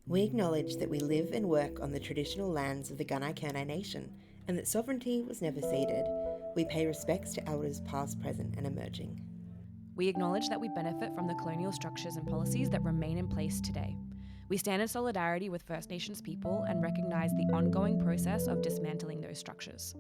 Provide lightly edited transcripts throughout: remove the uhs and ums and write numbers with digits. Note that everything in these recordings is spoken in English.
We acknowledge that we live and work on the traditional lands of the Gunai-Kurnai Nation and that sovereignty was never ceded. We pay respects to elders past, present and emerging. We acknowledge that we benefit from the colonial structures and policies that remain in place today. We stand in solidarity with First Nations people and recognise the ongoing process of dismantling those structures.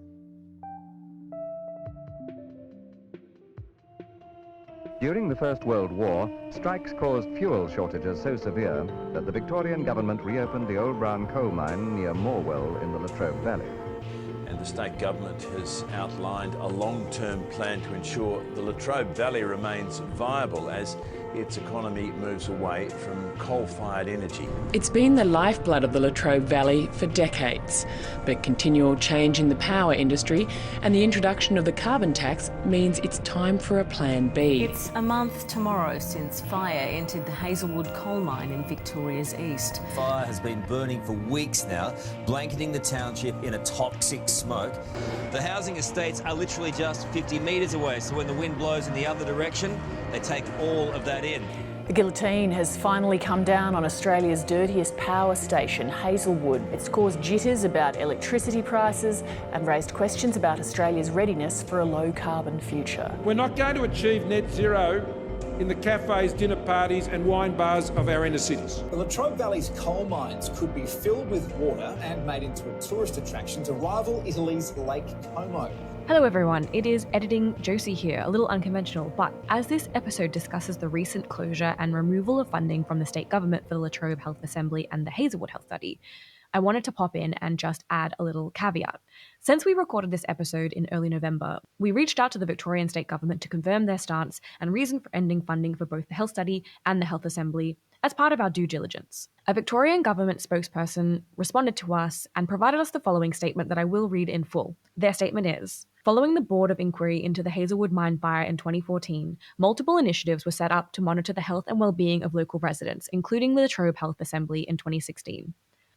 During the First World War, strikes caused fuel shortages so severe that the Victorian government reopened the old brown coal mine near Morwell in the Latrobe Valley. And the state government has outlined a long-term plan to ensure the Latrobe Valley remains viable as its economy moves away from coal-fired energy. It's been the lifeblood of the Latrobe Valley for decades, but continual change in the power industry and the introduction of the carbon tax means it's time for a plan B. It's a month tomorrow since fire entered the Hazelwood coal mine in Victoria's east. Fire has been burning for weeks now, blanketing the township in a toxic smoke. The housing estates are literally just 50 metres away, so when the wind blows in the other direction, they take all of that in. The guillotine has finally come down on Australia's dirtiest power station, Hazelwood. It's caused jitters about electricity prices and raised questions about Australia's readiness for a low-carbon future. We're not going to achieve net zero in the cafes, dinner parties and wine bars of our inner cities. The Latrobe Valley's coal mines could be filled with water and made into a tourist attraction to rival Italy's Lake Como. Hello everyone, it is Editing Josie here, a little unconventional, but as this episode discusses the recent closure and removal of funding from the state government for the Latrobe Health Assembly and the Hazelwood Health Study, I wanted to pop in and just add a little caveat. Since we recorded this episode in early November, we reached out to the Victorian state government to confirm their stance and reason for ending funding for both the Health Study and the Health Assembly as part of our due diligence. A Victorian government spokesperson responded to us and provided us the following statement that I will read in full. Their statement is, following the Board of Inquiry into the Hazelwood Mine Fire in 2014, multiple initiatives were set up to monitor the health and well-being of local residents, including the Latrobe Health Assembly in 2016.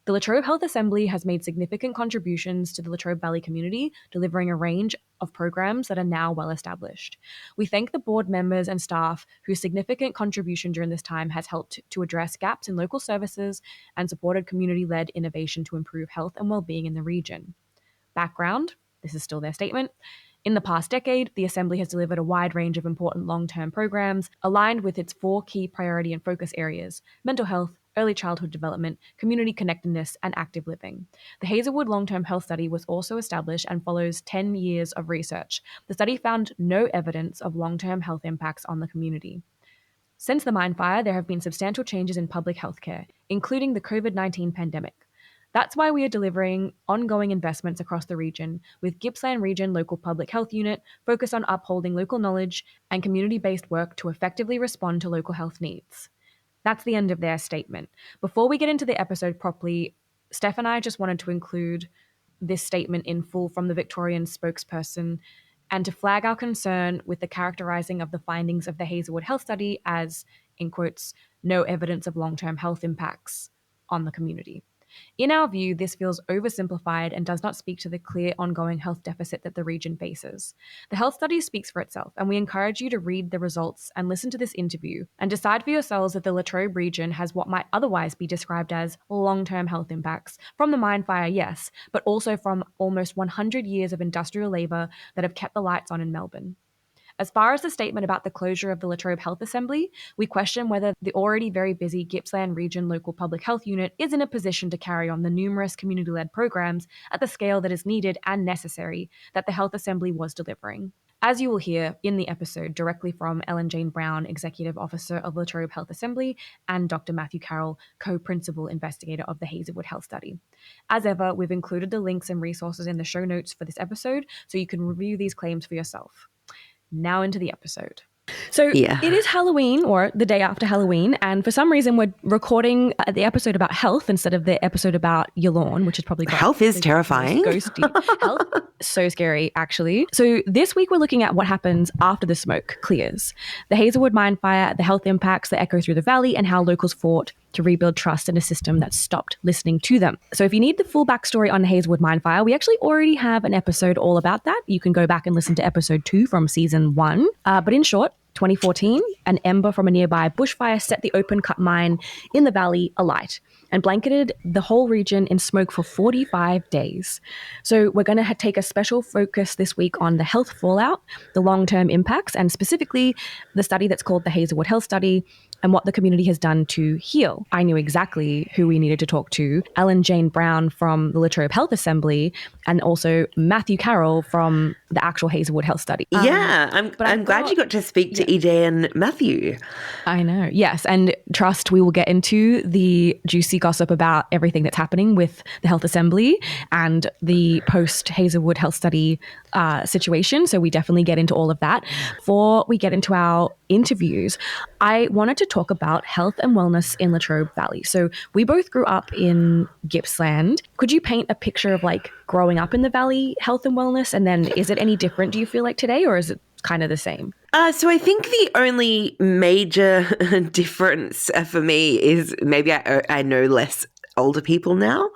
The Latrobe Health Assembly has made significant contributions to the Latrobe Valley community, delivering a range of programs that are now well established. We thank the board members and staff whose significant contribution during this time has helped to address gaps in local services and supported community-led innovation to improve health and well-being in the region. Background, this is still their statement. In the past decade, the Assembly has delivered a wide range of important long-term programs aligned with its 4 key priority and focus areas: mental health, early childhood development, community connectedness, and active living. The Hazelwood Long-Term Health Study was also established and follows 10 years of research. The study found no evidence of long-term health impacts on the community. Since the mine fire, there have been substantial changes in public healthcare, including the COVID-19 pandemic. That's why we are delivering ongoing investments across the region, with Gippsland Region Local Public Health Unit focused on upholding local knowledge and community-based work to effectively respond to local health needs. That's the end of their statement. Before we get into the episode properly, Steph and I just wanted to include this statement in full from the Victorian spokesperson and to flag our concern with the characterising of the findings of the Hazelwood Health Study as, in quotes, no evidence of long-term health impacts on the community. In our view, this feels oversimplified and does not speak to the clear ongoing health deficit that the region faces. The health study speaks for itself, and we encourage you to read the results and listen to this interview and decide for yourselves if the Latrobe region has what might otherwise be described as long-term health impacts from the mine fire, yes, but also from almost 100 years of industrial labour that have kept the lights on in Melbourne. As far as the statement about the closure of the Latrobe Health Assembly, we question whether the already very busy Gippsland Region Local Public Health Unit is in a position to carry on the numerous community-led programs at the scale that is needed and necessary that the Health Assembly was delivering. As you will hear in the episode directly from Ellen Jane Brown, Executive Officer of Latrobe Health Assembly, and Dr. Matthew Carroll, Co-Principal Investigator of the Hazelwood Health Study. As ever, we've included the links and resources in the show notes for this episode, so you can review these claims for yourself. Now into the episode. So It is Halloween, or the day after Halloween, and for some reason we're recording the episode about health instead of the episode about your lawn, which is probably quite Health is terrifying. Ghosty. Health, so scary, actually. So this week we're looking at what happens after the smoke clears. The Hazelwood Mine Fire, the health impacts that echo through the valley, and how locals fought to rebuild trust in a system that stopped listening to them. So if you need the full backstory on the Hazelwood Mine Fire, we actually already have an episode all about that. You can go back and listen to episode 2 from season 1. But in short, 2014, an ember from a nearby bushfire set the open-cut mine in the valley alight and blanketed the whole region in smoke for 45 days. So we're going to take a special focus this week on the health fallout, the long-term impacts, and specifically the study that's called the Hazelwood Health Study and what the community has done to heal. I knew exactly who we needed to talk to: Ellen Jane Brown from the Latrobe Health Assembly and also Matthew Carroll from the actual Hazelwood Health Study. I'm glad you got to speak to EJ and Matthew. I know, yes. And trust, we will get into the juicy gossip about everything that's happening with the Health Assembly and the post-Hazelwood Health Study situation. So we definitely get into all of that. Before we get into our interviews, I wanted to talk about health and wellness in Latrobe Valley. So we both grew up in Gippsland. Could you paint a picture of like growing up in the valley, health and wellness? And then is it any different, do you feel like, today, or is it kind of the same? So I think the only major difference for me is maybe I know less older people now,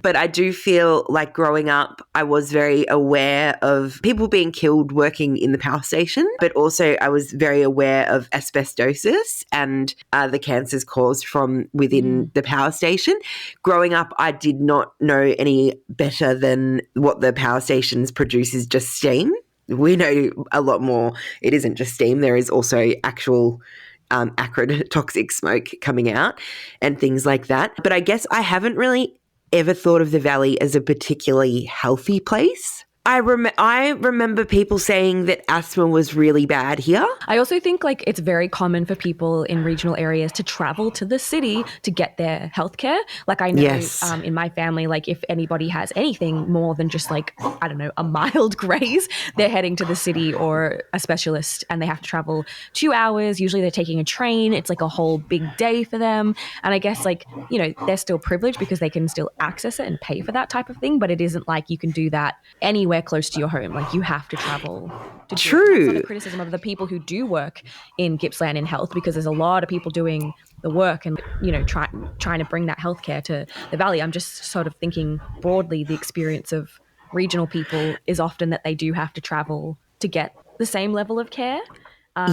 but I do feel like growing up, I was very aware of people being killed working in the power station, but also I was very aware of asbestosis and the cancers caused from within the power station. Growing up, I did not know any better than what the power stations produce is just steam. We know a lot more. It isn't just steam. There is also actual acrid toxic smoke coming out and things like that. But I guess I haven't really ever thought of the valley as a particularly healthy place. I remember people saying that asthma was really bad here. I also think like it's very common for people in regional areas to travel to the city to get their healthcare. Like I know in my family, like if anybody has anything more than just like, I don't know, a mild graze, they're heading to the city or a specialist and they have to travel 2 hours. Usually they're taking a train. It's like a whole big day for them. And I guess like, you know, they're still privileged because they can still access it and pay for that type of thing. But it isn't like you can do that anywhere close to your home. Like you have to travel to do it. That's not a criticism of the people who do work in Gippsland in health, because there's a lot of people doing the work and, you know, trying to bring that healthcare to the valley. I'm just sort of thinking broadly, the experience of regional people is often that they do have to travel to get the same level of care.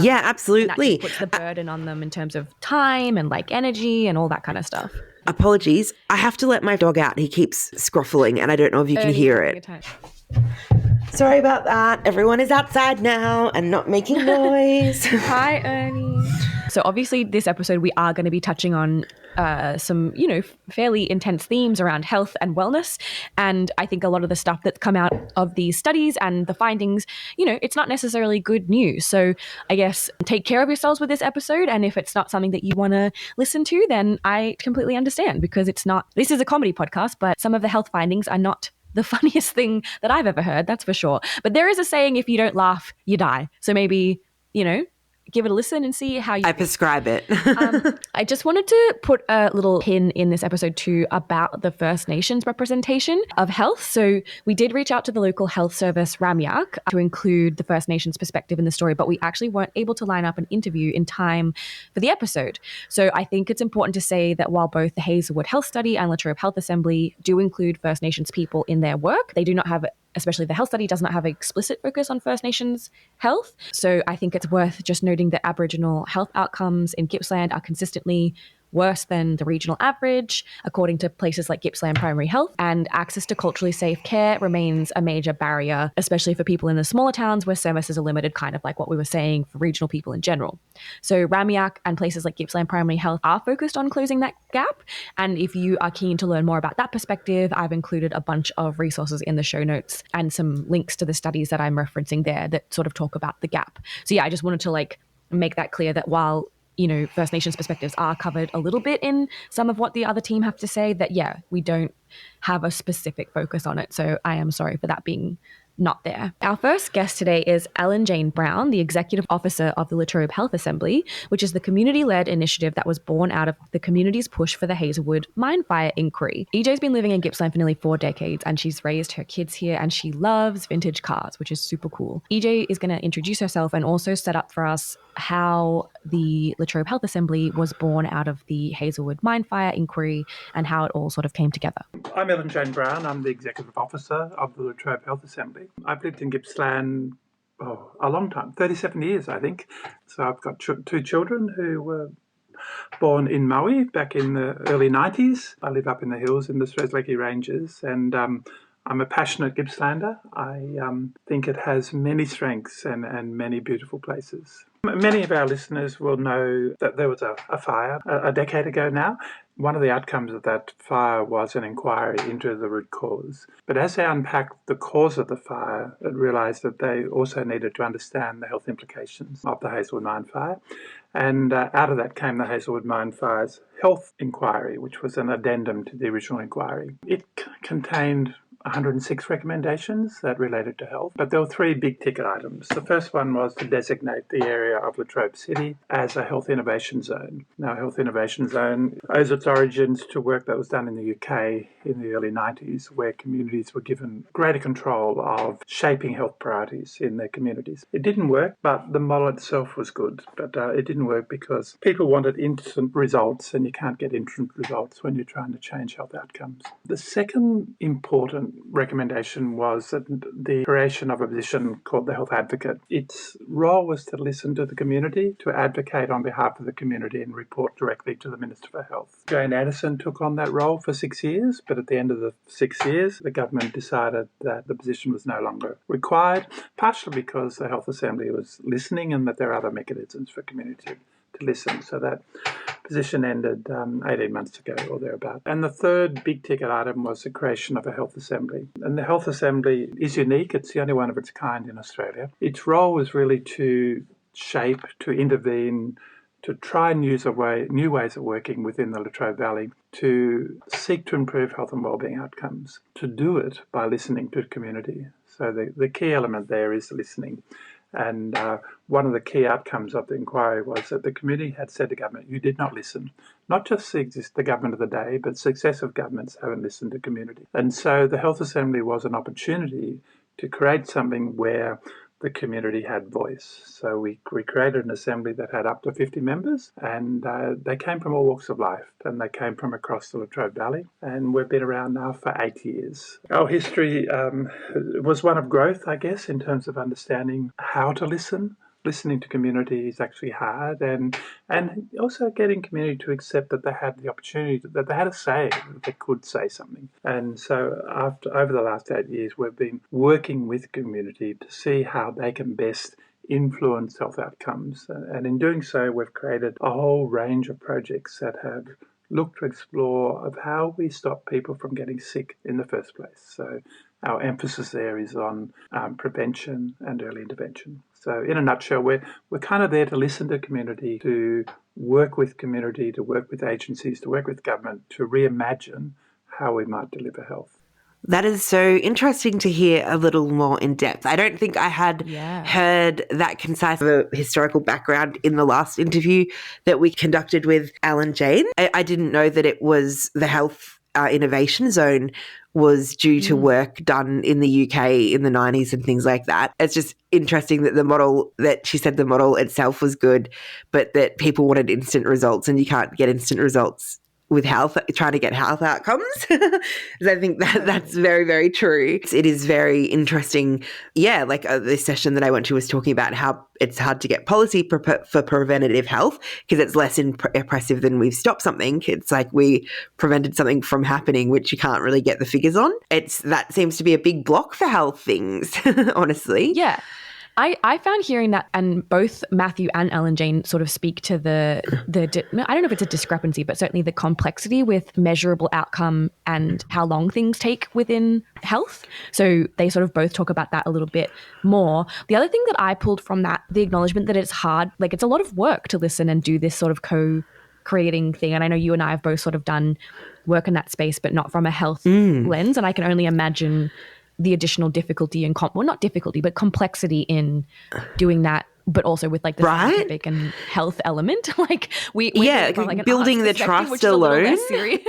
Yeah, absolutely. And that just puts the burden on them in terms of time and like energy and all that kind of stuff. Apologies. I have to let my dog out. He keeps scruffling and I don't know if you can hear it. Sorry about that. Everyone is outside now and not making noise. Hi, Ernie. So obviously this episode, we are going to be touching on some, you know, fairly intense themes around health and wellness. And I think a lot of the stuff that's come out of these studies and the findings, you know, it's not necessarily good news. So I guess take care of yourselves with this episode. And if it's not something that you want to listen to, then I completely understand, because it's not, this is a comedy podcast, but some of the health findings are not the funniest thing that I've ever heard, that's for sure. But there is a saying, if you don't laugh, you die. So maybe, you know, give it a listen and see how you I prescribe it. I just wanted to put a little pin in this episode too about the First Nations representation of health. So we did reach out to the local health service, Ramyak, to include the First Nations perspective in the story, but we actually weren't able to line up an interview in time for the episode. So I think it's important to say that while both the Hazelwood Health Study and Latrobe Health Assembly do include First Nations people in their work, they do not have, especially the health study does not have an explicit focus on First Nations health. So I think it's worth just noting that Aboriginal health outcomes in Gippsland are consistently worse than the regional average, according to places like Gippsland Primary Health, and access to culturally safe care remains a major barrier, especially for people in the smaller towns where services are limited, kind of like what we were saying for regional people in general. So Ramyak and places like Gippsland Primary Health are focused on closing that gap. And if you are keen to learn more about that perspective, I've included a bunch of resources in the show notes and some links to the studies that I'm referencing there that sort of talk about the gap. So yeah, I just wanted to like make that clear that while, you know, First Nations perspectives are covered a little bit in some of what the other team have to say, that, yeah, we don't have a specific focus on it. So I am sorry for that being not there. Our first guest today is Ellen Jane Brown, the Executive Officer of the Latrobe Health Assembly, which is the community-led initiative that was born out of the community's push for the Hazelwood Mine Fire Inquiry. EJ's been living in Gippsland for nearly 4 decades, and she's raised her kids here, and she loves vintage cars, which is super cool. EJ is going to introduce herself and also set up for us how the Latrobe Health Assembly was born out of the Hazelwood Mine Fire Inquiry and how it all sort of came together. I'm Ellen Jane Brown. I'm the Executive Officer of the Latrobe Health Assembly. I've lived in Gippsland a long time, 37 years, I think. So I've got two children who were born in Maui back in the early 90s. I live up in the hills in the Strzelecki Ranges, and I'm a passionate Gippslander. I think it has many strengths and many beautiful places. Many of our listeners will know that there was a fire a decade ago now. One of the outcomes of that fire was an inquiry into the root cause. But as they unpacked the cause of the fire, they realised that they also needed to understand the health implications of the Hazelwood Mine Fire. And out of that came the Hazelwood Mine Fire's Health Inquiry, which was an addendum to the original inquiry. It contained 106 recommendations that related to health, but there were three big ticket items. The first one was to designate the area of Latrobe City as a health innovation zone. Now, a health innovation zone owes its origins to work that was done in the UK in the early 90s, where communities were given greater control of shaping health priorities in their communities. It didn't work, but the model itself was good. But it didn't work because people wanted instant results, and you can't get instant results when you're trying to change health outcomes. The second important recommendation was the creation of a position called the health advocate. Its role was to listen to the community, to advocate on behalf of the community and report directly to the Minister for Health. Jane Anderson took on that role for 6 years, but at the end of the 6 years, the government decided that the position was no longer required, partially because the Health Assembly was listening and that there are other mechanisms for community to listen. So that position ended 18 months ago or thereabout. And the third big ticket item was the creation of a health assembly. And the health assembly is unique. It's the only one of its kind in Australia. Its role was really to shape, to intervene, to try and use new ways of working within the Latrobe Valley, to seek to improve health and wellbeing outcomes, to do it by listening to the community. So the key element there is listening. And one of the key outcomes of the inquiry was that the community had said to government, you did not listen. Not just the government of the day, but successive governments haven't listened to community. And so the Health Assembly was an opportunity to create something where the community had voice. So we created an assembly that had up to 50 members, and they came from all walks of life, and they came from across the Latrobe Valley, and we've been around now for 8 years. Our history was one of growth, I guess, in terms of understanding how to listen. Listening to community is actually hard, and also getting community to accept that they had the opportunity, that they had a say, that they could say something. And so over the last 8 years, we've been working with community to see how they can best influence health outcomes. And in doing so, we've created a whole range of projects that have looked to explore of how we stop people from getting sick in the first place. So our emphasis there is on prevention and early intervention. So in a nutshell, we're kind of there to listen to community, to work with community, to work with agencies, to work with government, to reimagine how we might deliver health. That is so interesting to hear a little more in depth. I don't think I had heard that concise of a historical background in the last interview that we conducted with Alan Jane. I didn't know that it was the Health Innovation Zone was due to work done in the UK in the 90s and things like that. It's just interesting that she said the model itself was good, but that people wanted instant results, and you can't get instant results with trying to get health outcomes. I think that's very, very true. It is very interesting. Yeah, like this session that I went to was talking about how it's hard to get policy for preventative health because it's less impressive than we've stopped something. It's like we prevented something from happening, which you can't really get the figures on. That seems to be a big block for health things, honestly. Yeah. I found hearing that, and both Matthew and Ellen Jane sort of speak to I don't know if it's a discrepancy, but certainly the complexity with measurable outcome and how long things take within health. So they sort of both talk about that a little bit more. The other thing that I pulled from that, the acknowledgement that it's hard, like it's a lot of work to listen and do this sort of co-creating thing. And I know you and I have both sort of done work in that space, but not from a health lens. And I can only imagine the additional difficulty and not difficulty, but complexity in doing that, but also with like the scientific and health element. Like we from like building the trust alone. Less serious.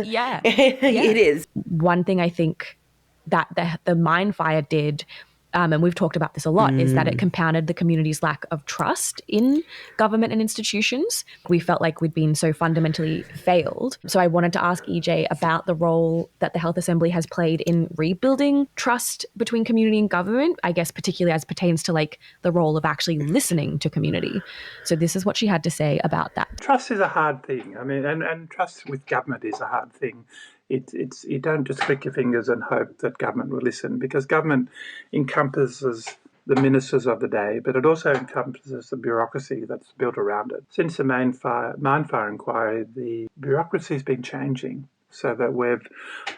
Yeah. It is. One thing I think that the mine fire did and we've talked about this a lot, is that it compounded the community's lack of trust in government and institutions. We felt like we'd been so fundamentally failed. So I wanted to ask EJ about the role that the Health Assembly has played in rebuilding trust between community and government, I guess particularly as pertains to like the role of actually listening to community. So this is what she had to say about that. Trust is a hard thing. I mean, and trust with government is a hard thing. It's you don't just click your fingers and hope that government will listen, because government encompasses the ministers of the day, but it also encompasses the bureaucracy that's built around it. Since the Mine Fire Inquiry, the bureaucracy has been changing, so that we've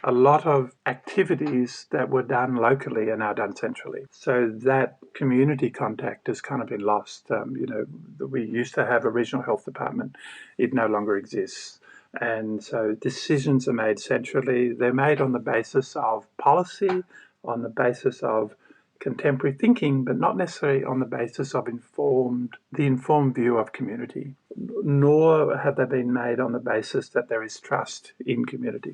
a lot of activities that were done locally are now done centrally. So that community contact has kind of been lost. We used to have a regional health department. It no longer exists. And so decisions are made centrally. They're made on the basis of policy, on the basis of contemporary thinking, but not necessarily on the basis of the informed view of community, nor have they been made on the basis that there is trust in community.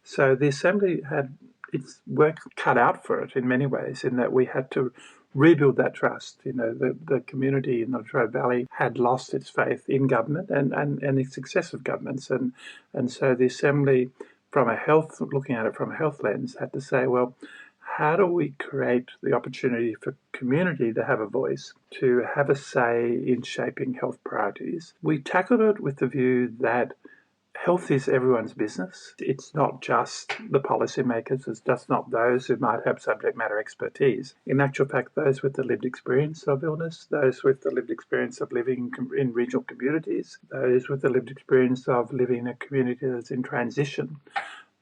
So the Assembly had its work cut out for it in many ways, in that we had to rebuild that trust. The community in the Latrobe Valley had lost its faith in government and its successive governments. And so the Assembly, looking at it from a health lens, had to say, well, how do we create the opportunity for community to have a voice, to have a say in shaping health priorities? We tackled it with the view that health is everyone's business. It's not just the policymakers. It's just not those who might have subject matter expertise. In actual fact, those with the lived experience of illness, those with the lived experience of living in regional communities, those with the lived experience of living in a community that's in transition,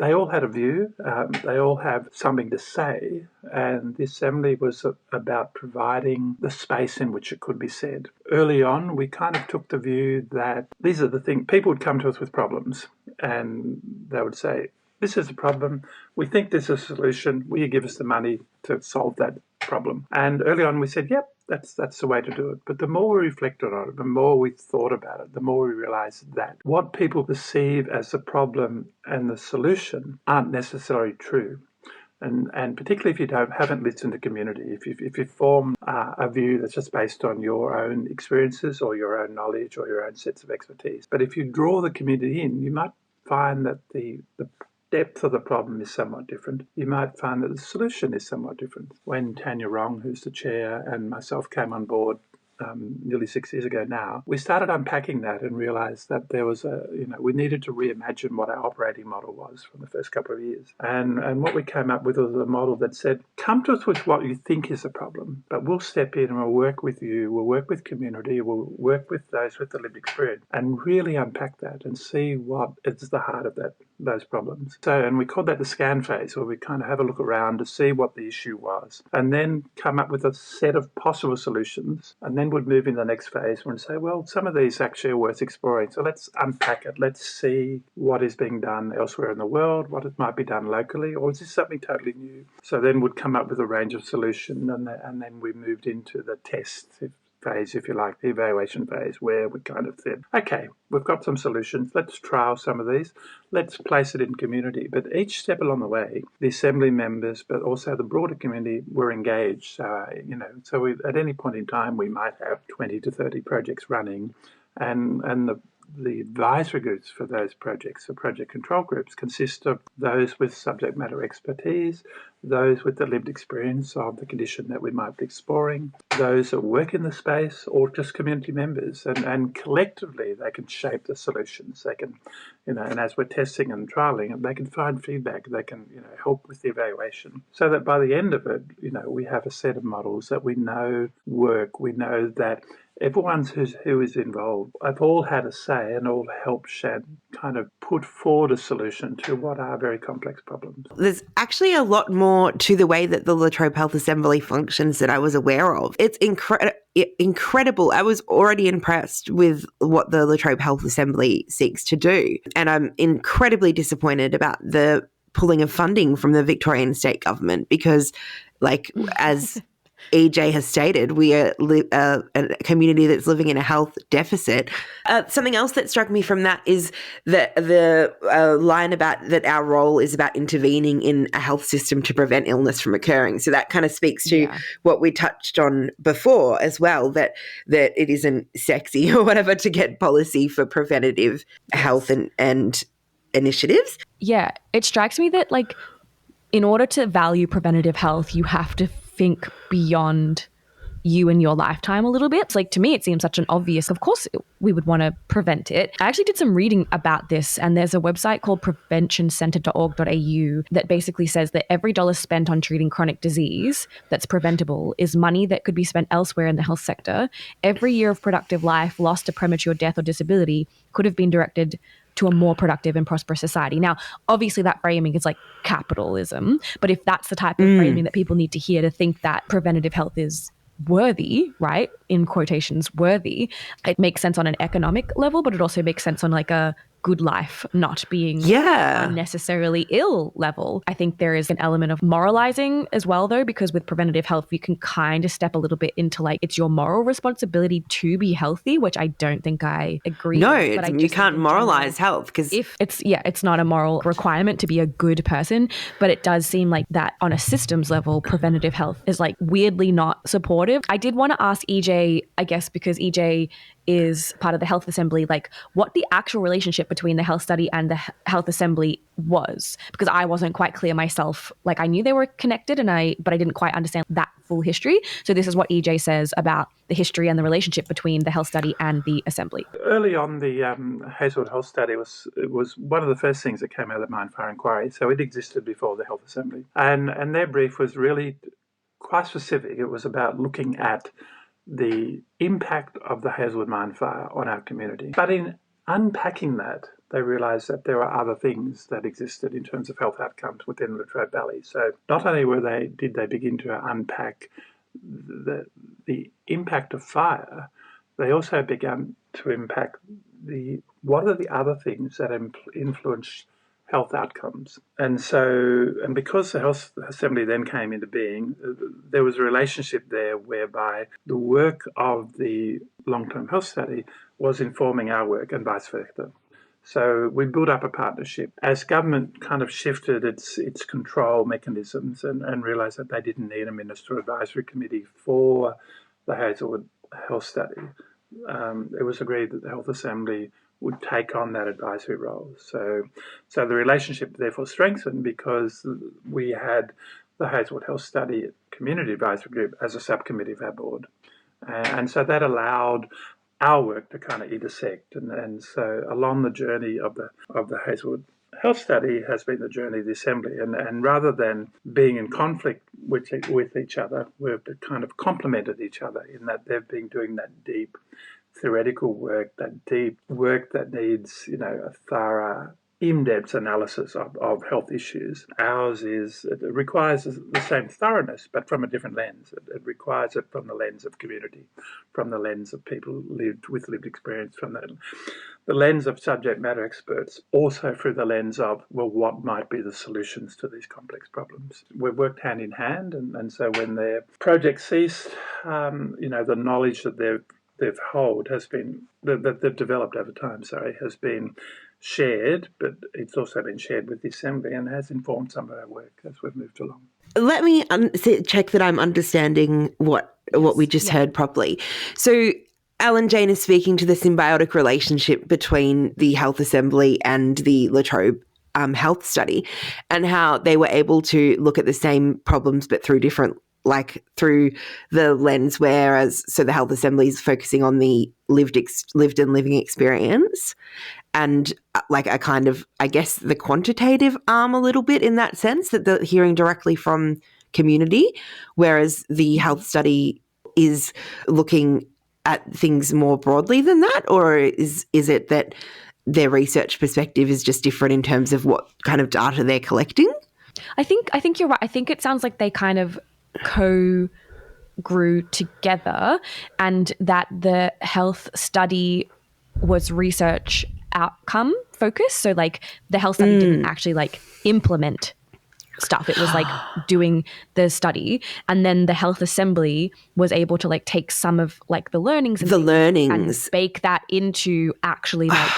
they all had a view, they all have something to say, and the Assembly was about providing the space in which it could be said. Early on, we kind of took the view that these are the things, people would come to us with problems, and they would say, this is a problem, we think there's a solution, will you give us the money to solve that problem? And early on we said, yep, that's the way to do it. But the more we reflected on it, the more we thought about it, the more we realised that what people perceive as the problem and the solution aren't necessarily true. And particularly if you haven't listened to community, if you form a view that's just based on your own experiences or your own knowledge or your own sets of expertise. But if you draw the community in, you might find that the depth of the problem is somewhat different. You might find that the solution is somewhat different. When Tanya Rong, who's the chair, and myself came on board nearly 6 years ago now, we started unpacking that and realised that there was we needed to reimagine what our operating model was from the first couple of years. And what we came up with was a model that said, come to us with what you think is a problem, but we'll step in and we'll work with you, we'll work with community, we'll work with those with the lived experience and really unpack that and see what is the heart of those problems. So, and we called that the scan phase, where we kind of have a look around to see what the issue was and then come up with a set of possible solutions, and then would move in the next phase and say, well, some of these actually are worth exploring. So let's unpack it. Let's see what is being done elsewhere in the world, what it might be done locally, or is this something totally new? So then would come up with a range of solutions, and then we moved into the test phase, if you like, the evaluation phase, where we kind of said, okay, we've got some solutions, let's trial some of these, let's place it in community. But each step along the way, the Assembly members, but also the broader community were engaged. So we, at any point in time, we might have 20 to 30 projects running, and the advisory groups for those projects, the project control groups, consist of those with subject matter expertise, those with the lived experience of the condition that we might be exploring, those that work in the space, or just community members. And collectively, they can shape the solutions. They can, and as we're testing and trialling, they can find feedback. They can, help with the evaluation. So that by the end of it, we have a set of models that we know work. We know that everyone who is involved, have all had a say and all helped kind of put forward a solution to what are very complex problems. There's actually a lot more to the way that the Latrobe Health Assembly functions that I was aware of. It's incredible. I was already impressed with what the Latrobe Health Assembly seeks to do. And I'm incredibly disappointed about the pulling of funding from the Victorian state government because, as EJ has stated, we are a community that's living in a health deficit. Something else that struck me from that is the line about that our role is about intervening in a health system to prevent illness from occurring. So that kind of speaks to what we touched on before as well, that it isn't sexy or whatever to get policy for preventative health and initiatives. Yeah, it strikes me that like in order to value preventative health, you have to think beyond you and your lifetime a little bit. It's like, to me, it seems such an obvious, of course we would want to prevent it. I actually did some reading about this, and there's a website called preventioncentre.org.au that basically says that every dollar spent on treating chronic disease that's preventable is money that could be spent elsewhere in the health sector. Every year of productive life lost to premature death or disability could have been directed to a more productive and prosperous society. Now, obviously that framing is like capitalism, but if that's the type of framing that people need to hear to think that preventative health is worthy, right, in quotations, worthy, it makes sense on an economic level, but it also makes sense on like a good life, not being unnecessarily ill level. I think there is an element of moralizing as well, though, because with preventative health, you can kind of step a little bit into like it's your moral responsibility to be healthy, which I don't think I agree with. But you can't moralize health because if it's not a moral requirement to be a good person, but it does seem like that on a systems level, preventative health is like weirdly not supportive. I did want to ask EJ, I guess, because EJ is part of the Health Assembly, like what the actual relationship between the Health Study and the Health Assembly was, because I wasn't quite clear myself. Like I knew they were connected but I didn't quite understand that full history. So this is what EJ says about the history and the relationship between the Health Study and the Assembly. Early on, the Hazelwood Health Study was one of the first things that came out of the Mine Fire Inquiry. So it existed before the Health Assembly. And their brief was really quite specific. It was about looking at the impact of the Hazelwood Mine Fire on our community. But in unpacking that, they realised that there are other things that existed in terms of health outcomes within the Latrobe Valley. So not only did they begin to unpack the impact of fire, they also began to impact what are the other things that influence health outcomes. And because the Health Assembly then came into being, there was a relationship there whereby the work of the long-term health study was informing our work and vice versa. So we built up a partnership. As government kind of shifted its control mechanisms and realised that they didn't need a ministerial advisory committee for the Hazelwood Health Study, it was agreed that the Health Assembly would take on that advisory role. So the relationship therefore strengthened because we had the Hazelwood Health Study Community Advisory Group as a subcommittee of our board. And so that allowed our work to kind of intersect. And so along the journey of the Hazelwood Health Study has been the journey of the Assembly. And rather than being in conflict with each other, we've kind of complemented each other in that they've been doing that deep theoretical work, that deep work that needs, a thorough, in-depth analysis of health issues. Ours it requires the same thoroughness, but from a different lens. It requires it from the lens of community, from the lens of people with lived experience, from the lens of subject matter experts, also through the lens of, well, what might be the solutions to these complex problems. We've worked hand in hand, and so when their project ceased, the knowledge that they've developed over time, has been shared, but it's also been shared with the Assembly and has informed some of our work as we've moved along. Let me check that I'm understanding what we just heard properly. So Alan Jane is speaking to the symbiotic relationship between the Health Assembly and the Latrobe Health Study, and how they were able to look at the same problems but through through the lens, so the Health Assembly is focusing on the lived and living experience and a kind of, I guess, the quantitative arm a little bit in that sense, that they're hearing directly from community, whereas the Health Study is looking at things more broadly than that? Or is it that their research perspective is just different in terms of what kind of data they're collecting? I think you're right. I think it sounds like they kind of co-grew together, and that the Health Study was research outcome focused. So the Health Study didn't actually implement stuff. It was like doing the study, and then the health assembly was able to like take some of like the learnings and bake that into actually like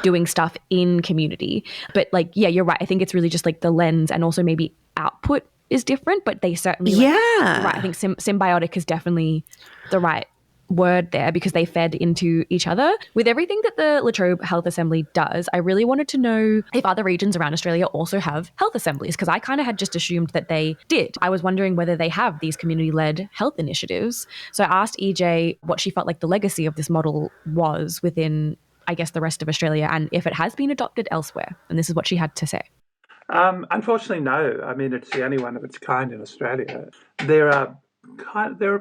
doing stuff in community. But like, yeah, you're right. I think it's really just like the lens, and also maybe output is different, but they certainly right. I think symbiotic is definitely the right word there, because they fed into each other. With everything that the Latrobe Health Assembly does, I really wanted to know if other regions around Australia also have health assemblies, because I kind of had just assumed that they did. I was wondering whether they have these community-led health initiatives. So I asked EJ what she felt like the legacy of this model was within, I guess, the rest of Australia, and if it has been adopted elsewhere. And this is what she had to say. Unfortunately, no. I mean, it's the only one of its kind in Australia. There are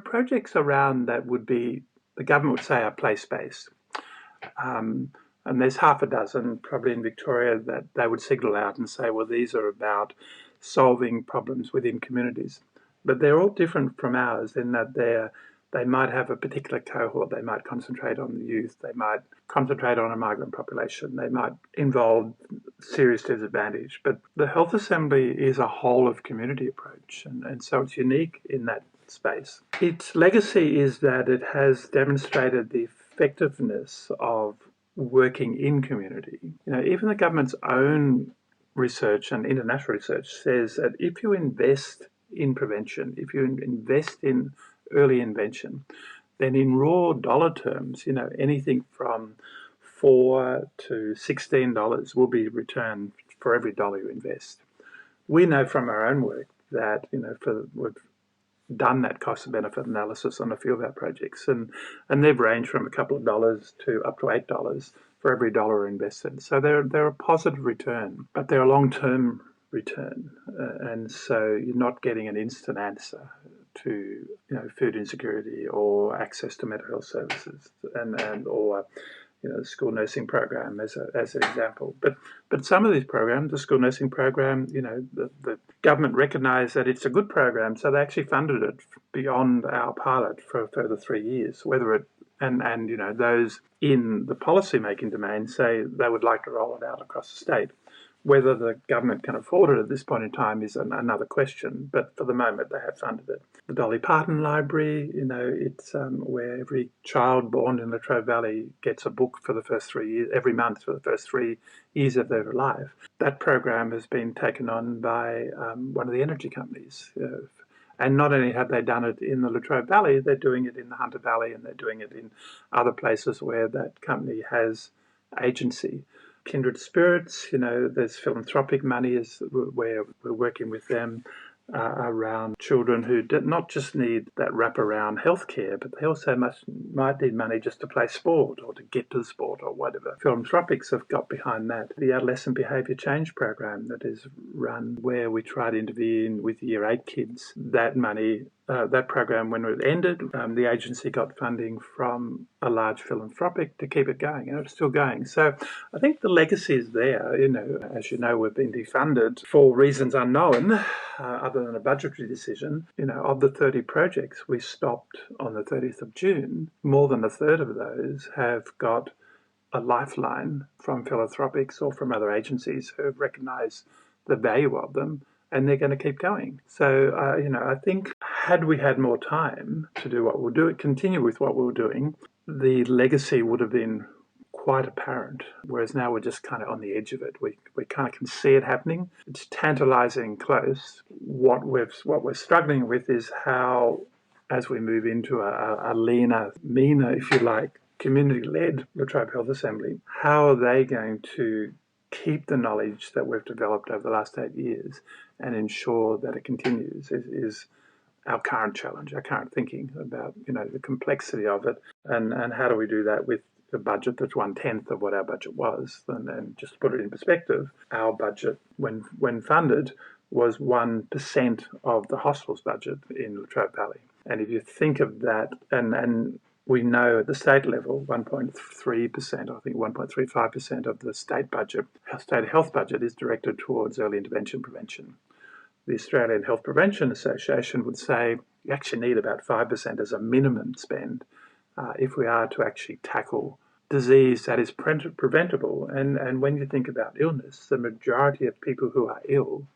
projects around that would be, the government would say, are place-based. And there's half a dozen, probably in Victoria, that they would signal out and say, well, these are about solving problems within communities. But they're all different from ours in that they might have a particular cohort. They might concentrate on the youth. They might concentrate on a migrant population. They might involve serious disadvantage. But the Health Assembly is a whole of community approach, and so it's unique in that space. Its legacy is that it has demonstrated the effectiveness of working in community. You know, even the government's own research and international research says that if you invest in prevention, if you invest in early intervention, then in raw dollar terms, you know, anything from $4 to $16 will be returned for every dollar you invest. We know from our own work that, you know, we've done that cost benefit analysis on a few of our projects, and they've ranged from a couple of dollars to up to $8 for every dollar invested. So they're a positive return, but they're a long-term return, and so you're not getting an instant answer to, you know, food insecurity or access to mental health services, and or you know, the school nursing program as an example. But some of these programs, the school nursing program, you know, the government recognised that it's a good program, so they actually funded it beyond our pilot for a further 3 years. Whether it and you know, those in the policy making domain say they would like to roll it out across the state. Whether the government can afford it at this point in time is another question, but for the moment they have funded it. The Dolly Parton Library, you know, it's where every child born in Latrobe Valley gets a book for the first 3 years, every month for the first 3 years of their life. That program has been taken on by one of the energy companies. And not only have they done it in the Latrobe Valley, they're doing it in the Hunter Valley, and they're doing it in other places where that company has agency. Kindred Spirits, you know, there's philanthropic money where we're working with them around children who not just need that wraparound healthcare, but they also might need money just to play sport or to get to the sport or whatever. Philanthropics have got behind that. The Adolescent Behaviour Change Program that is run where we try to intervene with Year 8 kids, that money, that program, when it ended, the agency got funding from a large philanthropic to keep it going, and it's still going. So I think the legacy is there. You know, as you know, we've been defunded for reasons unknown, other than a budgetary decision. You know, of the 30 projects we stopped on the 30th of June, more than a third of those have got a lifeline from philanthropics or from other agencies who have recognised the value of them, and they're going to keep going. So, you know, I think had we had more time to do what we'll do, continue with what we were doing, the legacy would have been quite apparent, whereas now we're just kind of on the edge of it. We kind of can see it happening. It's tantalising close. What we're struggling with is how, as we move into a leaner, meaner, if you like, community-led Latrobe Health Assembly, how are they going to keep the knowledge that we've developed over the last 8 years and ensure that it continues is our current challenge, our current thinking about, you know, the complexity of it, and how do we do that with a budget that's 1/10 of what our budget was. And just to put it in perspective, our budget, when funded, was 1% of the hospital's budget in Latrobe Valley. And if you think of that, and we know at the state level, 1.3%, I think 1.35% of the state budget, state health budget, is directed towards early intervention prevention. The Australian Health Prevention Association would say you actually need about 5% as a minimum spend if we are to actually tackle disease that is preventable. And when you think about illness, the majority of people who are ill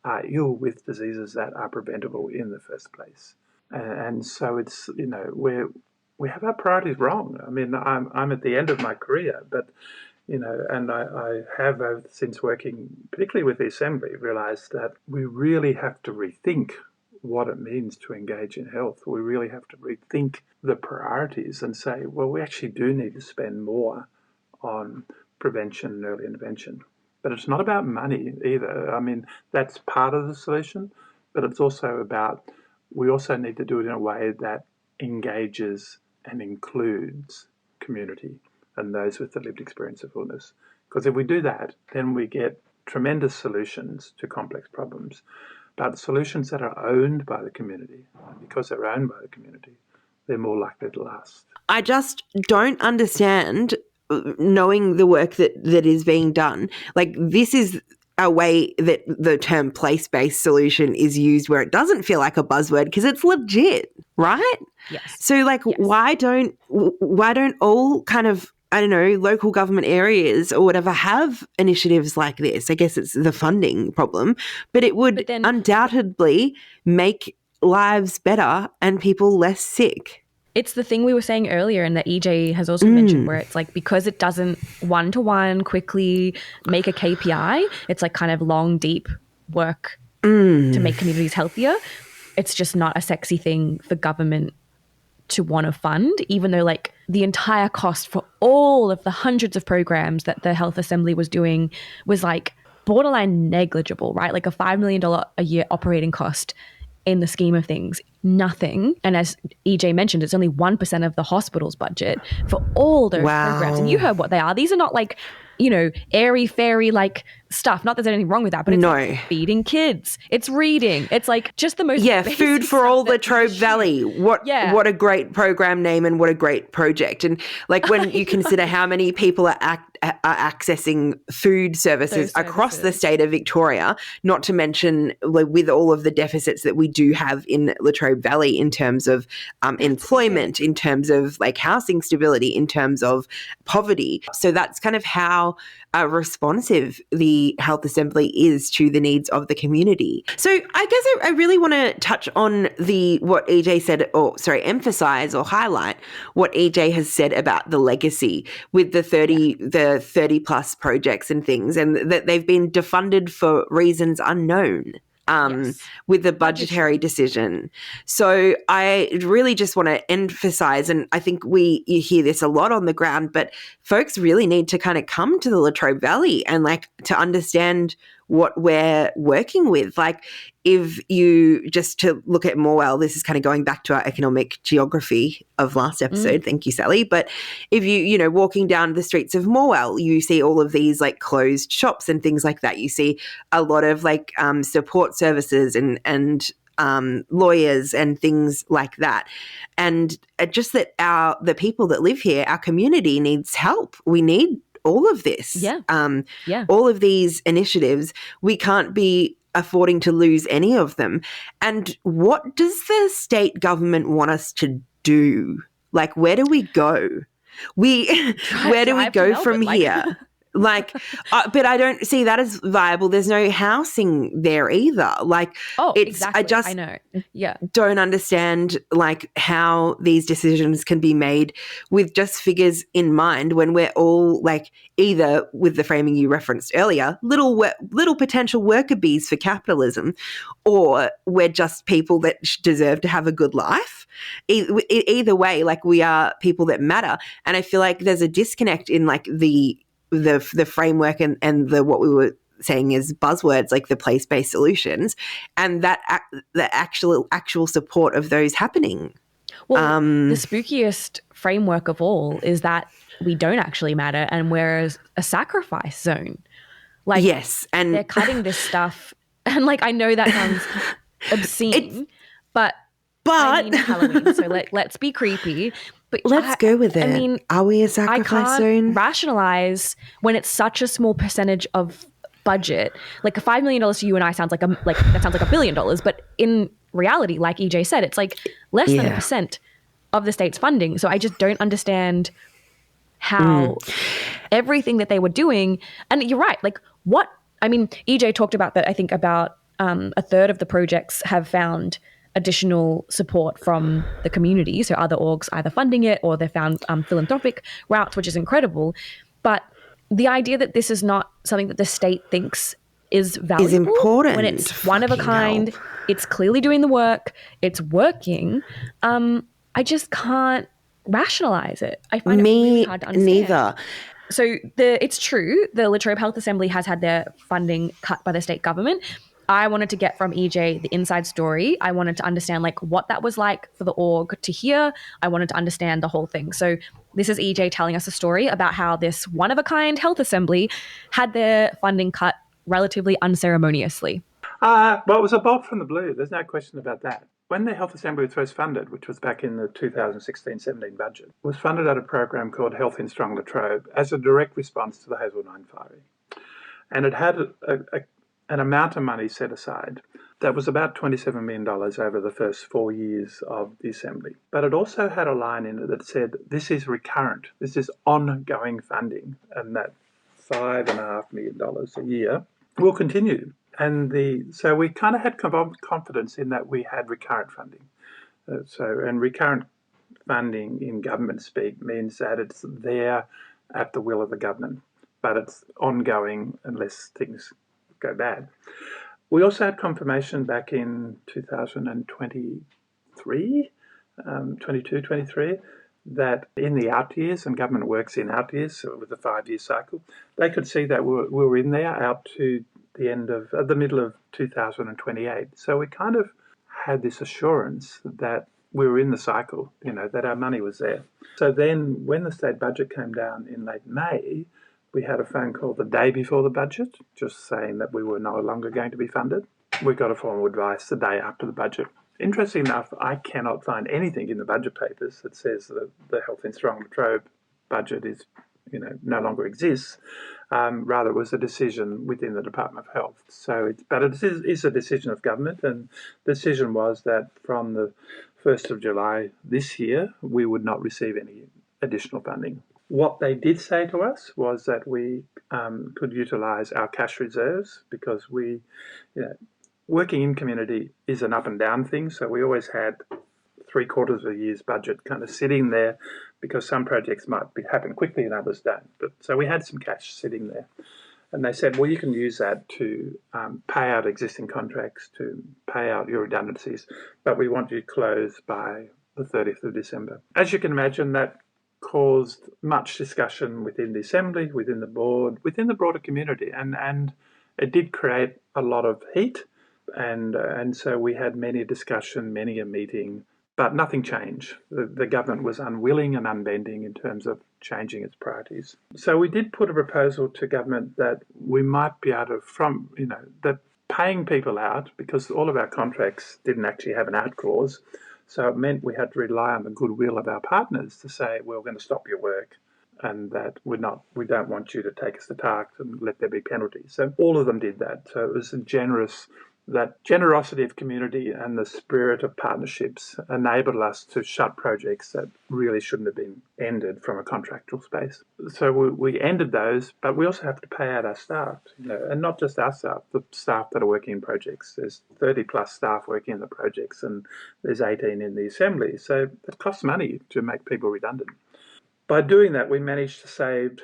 are ill with diseases that are preventable in the first place. And so it's, we have our priorities wrong. I mean, I'm at the end of my career, but, and I have, since working particularly with the Assembly, realised that we really have to rethink what it means to engage in health. We really have to rethink the priorities and say, well, we actually do need to spend more on prevention and early intervention. But it's not about money either. I mean, that's part of the solution, but it's also about, we also need to do it in a way that engages and includes community and those with the lived experience of illness. Because if we do that, then we get tremendous solutions to complex problems, but solutions that are owned by the community. Because they're owned by the community, they're more likely to last. I just don't understand, knowing the work that is being done. Like, this is a way that the term place-based solution is used where it doesn't feel like a buzzword because it's legit, right? Yes. So, like, yes. Why don't all kind of, I don't know, local government areas or whatever have initiatives like this? I guess it's the funding problem, but it would undoubtedly make lives better and people less sick. It's the thing we were saying earlier and that EJ has also mentioned, where it's like, because it doesn't one-to-one quickly make a KPI, it's like kind of long, deep work to make communities healthier. It's just not a sexy thing for government to want to fund, even though like the entire cost for all of the hundreds of programs that the Health Assembly was doing was like borderline negligible, right? Like a $5 million a year operating cost in the scheme of things, nothing. And as EJ mentioned, it's only 1% of the hospital's budget for all those programs. And you heard what they are. These are not like, airy-fairy like stuff. Not that there's anything wrong with that, but it's like feeding kids. It's reading. It's like just the most food for all Latrobe Valley. What a great program name and what a great project. And like when you consider how many people are accessing food services across the state of Victoria, not to mention with all of the deficits that we do have in Latrobe Valley in terms of employment, in terms of like housing stability, in terms of poverty. So that's kind of how responsive the Health Assembly is to the needs of the community. So I guess I really want to touch on what EJ said, emphasize or highlight what EJ has said about the legacy with the 30 plus projects and things, and that they've been defunded for reasons unknown. With the budgetary decision. So I really just want to emphasize, and I think you hear this a lot on the ground, but folks really need to kind of come to the Latrobe Valley and like to understand what we're working with. Like, if you just to look at Morwell, this is kind of going back to our economic geography of last episode. Thank you, Sally. But if you, walking down the streets of Morwell, you see all of these like closed shops and things like that. You see a lot of like support services and lawyers and things like that. And just that the people that live here, our community needs help. We need all of this. All of these initiatives, we can't be affording to lose any of them. And what does the state government want us to do? Like, where do we go? Where do we go from here? Like, but I don't see that as viable. There's no housing there either. Like, exactly. I just know. don't understand like how these decisions can be made with just figures in mind when we're all like either with the framing you referenced earlier, little potential worker bees for capitalism, or we're just people that deserve to have a good life. Either way, like we are people that matter. And I feel like there's a disconnect in like the framework and the what we were saying is buzzwords like the place-based solutions and that the actual support of those happening. Well, the spookiest framework of all is that we don't actually matter and we're a sacrifice zone. Like, yes, and they're cutting this stuff, and like I know that sounds obscene, but I mean Halloween, so let's be creepy. But let's go with it. I mean, are we a sacrifice zone? I can't rationalize when it's such a small percentage of budget. Like a $5 million to you and I sounds like that sounds like $1 billion, but in reality, like EJ said, it's like less than 1% of the state's funding. So I just don't understand how everything that they were doing. And you're right. Like what? I mean, EJ talked about that. I think about a third of the projects have found additional support from the community. So other orgs either funding it or they found philanthropic routes, which is incredible. But the idea that this is not something that the state thinks is valuable, is important, when it's one of a kind, it's clearly doing the work, it's working, I just can't rationalize it. I find it really hard to understand. Neither. So it's true, the Latrobe Health Assembly has had their funding cut by the state government. I wanted to get from EJ the inside story. I wanted to understand like what that was like for the org to hear. I wanted to understand the whole thing. So this is EJ telling us a story about how this one-of-a-kind health assembly had their funding cut relatively unceremoniously. Well, it was a bolt from the blue. There's no question about that. When the Health Assembly was first funded, which was back in the 2016-17 budget, it was funded under a program called Health in Strong Latrobe as a direct response to the Hazelwood Mine Fire. And it had an amount of money set aside that was about $27 million over the first 4 years of the Assembly. But it also had a line in it that said, this is recurrent, this is ongoing funding, and that $5.5 million a year will continue. And so we kind of had confidence in that we had recurrent funding. And recurrent funding in government speak means that it's there at the will of the government, but it's ongoing unless things go bad. We also had confirmation back in 2023, 23, that in the out years, and government works in out years, so with the 5-year cycle, they could see that we were in there out to the middle of 2028. So we kind of had this assurance that we were in the cycle, that our money was there. So then when the state budget came down in late May, we had a phone call the day before the budget, just saying that we were no longer going to be funded. We got a formal advice the day after the budget. Interesting enough, I cannot find anything in the budget papers that says that the Health in Strong Latrobe budget is, no longer exists. Rather, it was a decision within the Department of Health. But it is a decision of government, and the decision was that from the 1st of July this year, we would not receive any additional funding. What they did say to us was that we could utilise our cash reserves because working in community is an up and down thing. So we always had 3/4 of a year's budget kind of sitting there because some projects might happen quickly and others don't. So we had some cash sitting there. And they said, well, you can use that to pay out existing contracts, to pay out your redundancies, but we want you to close by the 30th of December. As you can imagine, that caused much discussion within the Assembly, within the board, within the broader community, and it did create a lot of heat, and so we had many a discussion, many a meeting, but nothing changed. The government was unwilling and unbending in terms of changing its priorities. So we did put a proposal to government that we might be able to, that paying people out, because all of our contracts didn't actually have an out clause, so it meant we had to rely on the goodwill of our partners to say, we're going to stop your work and that we don't want you to take us to task and let there be penalties. So all of them did that. So it was that generosity of community and the spirit of partnerships enabled us to shut projects that really shouldn't have been ended from a contractual space. So we ended those, but we also have to pay out our staff, and not just our staff, the staff that are working in projects. There's 30 plus staff working in the projects and there's 18 in the Assembly. So it costs money to make people redundant. By doing that, we managed to save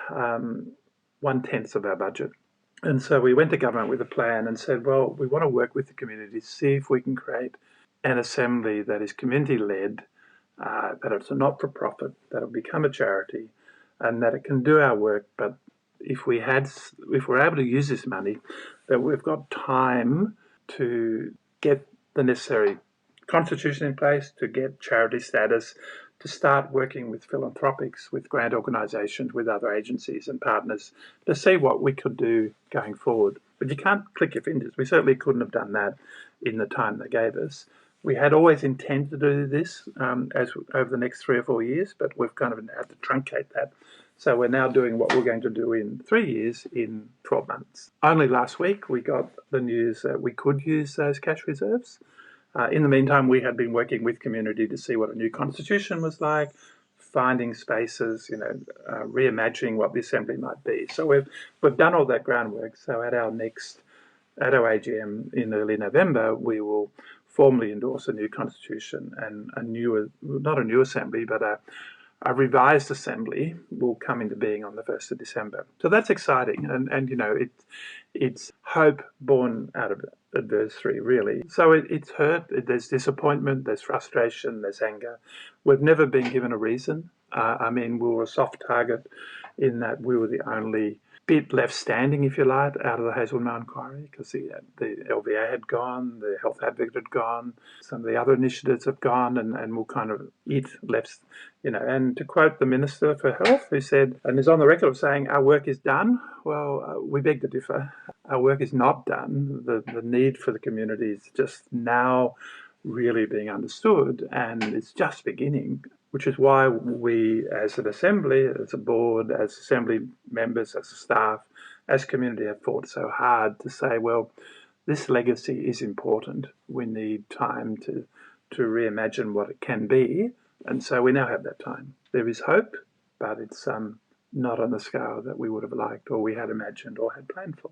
1/10 of our budget. And so we went to government with a plan and said, well, we want to work with the community to see if we can create an assembly that is community-led, that it's a not-for-profit, that will become a charity, and that it can do our work. But if we're able to use this money, that we've got time to get the necessary constitution in place, to get charity status, to start working with philanthropics, with grant organisations, with other agencies and partners to see what we could do going forward. But you can't click your fingers. We certainly couldn't have done that in the time they gave us. We had always intended to do this over the next 3 or 4 years, but we've kind of had to truncate that. So we're now doing what we're going to do in 3 years in 12 months. Only last week we got the news that we could use those cash reserves. In the meantime, we had been working with community to see what a new constitution was like, finding spaces, reimagining what the assembly might be. So we've done all that groundwork. So at our next at our AGM in early November, we will formally endorse a new constitution and not a new assembly, but a revised assembly will come into being on the 1st of December. So that's exciting. And it's hope born out of adversity, really. So it's hurt. There's disappointment, there's frustration, there's anger. We've never been given a reason. We were a soft target in that we were the only bit left standing, if you like, out of the Hazelwood Mine Inquiry, because the LVA had gone, the Health Advocate had gone, some of the other initiatives have gone, and we're kind of left, And to quote the Minister for Health, who said, and is on the record of saying, our work is done, well, we beg to differ. Our work is not done. The need for the community is just now really being understood, and it's just beginning, which is why we, as an assembly, as a board, as assembly members, as a staff, as community, have fought so hard to say, well, this legacy is important. We need time to reimagine what it can be, and so we now have that time. There is hope, but it's not on the scale that we would have liked or we had imagined or had planned for.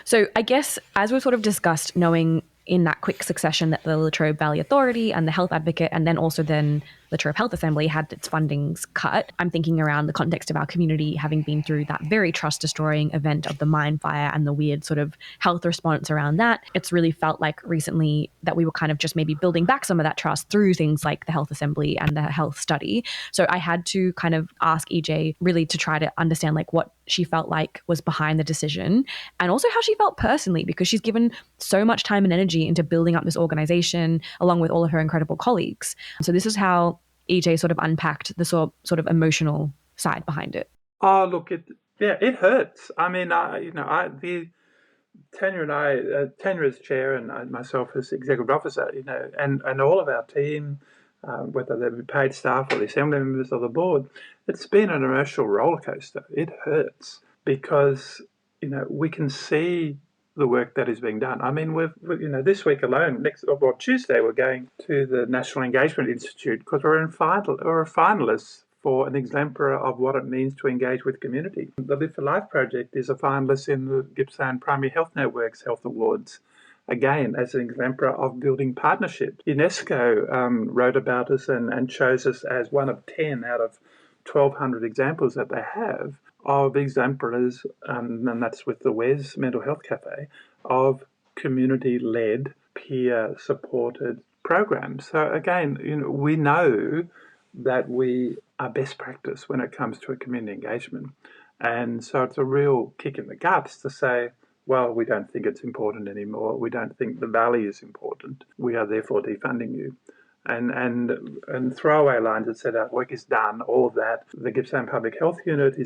So I guess, as we've sort of discussed, knowing in that quick succession that the Latrobe Valley Authority and the Health Advocate and then also then Latrobe Health Assembly had its fundings cut, I'm thinking around the context of our community having been through that very trust-destroying event of the mine fire and the weird sort of health response around that. It's really felt like recently that we were kind of just maybe building back some of that trust through things like the Health Assembly and the Health Study. So I had to kind of ask EJ really to try to understand like what she felt like was behind the decision and also how she felt personally, because she's given so much time and energy into building up this organization along with all of her incredible colleagues. So this is how EJ sort of unpacked the sort of emotional side behind it. Oh, look, it hurts. The Tanya and I, Tanya as chair and myself as executive officer, and all of our team, whether they be paid staff or the assembly members or the board, it's been an emotional roller coaster. It hurts because, we can see the work that is being done. We've this week alone, Tuesday, we're going to the National Engagement Institute because we're a finalist for an exemplar of what it means to engage with community. The Live for Life project is a finalist in the Gippsland Primary Health Network's Health Awards, again, as an exemplar of building partnership. UNESCO wrote about us and chose us as one of 10 out of 1,200 examples that they have of exemplars, and that's with the WES Mental Health Cafe, of community-led, peer-supported programs. So again, we know that we are best practice when it comes to a community engagement. And so it's a real kick in the guts to say, well, we don't think it's important anymore. We don't think the valley is important. We are therefore defunding you. And throwaway lines that said our work is done, or that the Gippsland Public Health Unit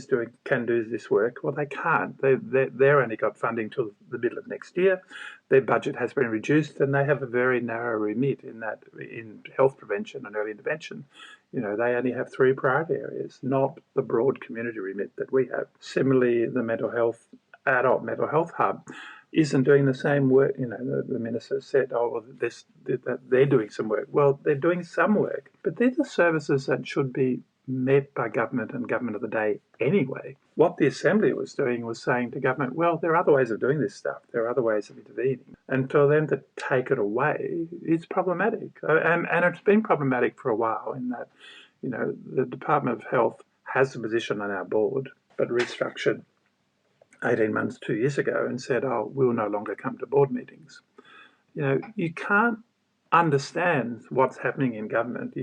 can do this work. Well, they can't. They're only got funding till the middle of next year. Their budget has been reduced, and they have a very narrow remit in health prevention and early intervention. They only have 3 priority areas, not the broad community remit that we have. Similarly, the adult mental health hub isn't doing the same work. The minister said, that they're doing some work. Well, they're doing some work, but they're the services that should be met by government and government of the day anyway. What the Assembly was doing was saying to government, well, there are other ways of doing this stuff. There are other ways of intervening. And for them to take it away is problematic. And it's been problematic for a while in that, the Department of Health has a position on our board, but restructured 18 months, 2 years ago, and said, we'll no longer come to board meetings. You can't understand what's happening in government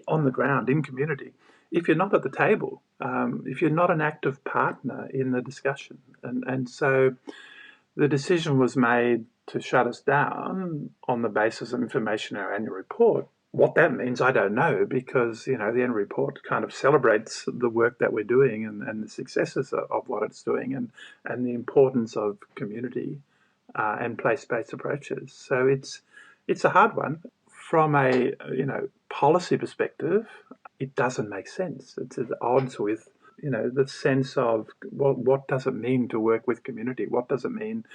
on the ground, in community, if you're not at the table, if you're not an active partner in the discussion. And so the decision was made to shut us down on the basis of information in our annual report. What that means, I don't know, because, the end report kind of celebrates the work that we're doing and the successes of what it's doing and the importance of community and place-based approaches. So it's a hard one. From a, policy perspective, it doesn't make sense. It's at odds with, the sense of what does it mean to work with community? What does it mean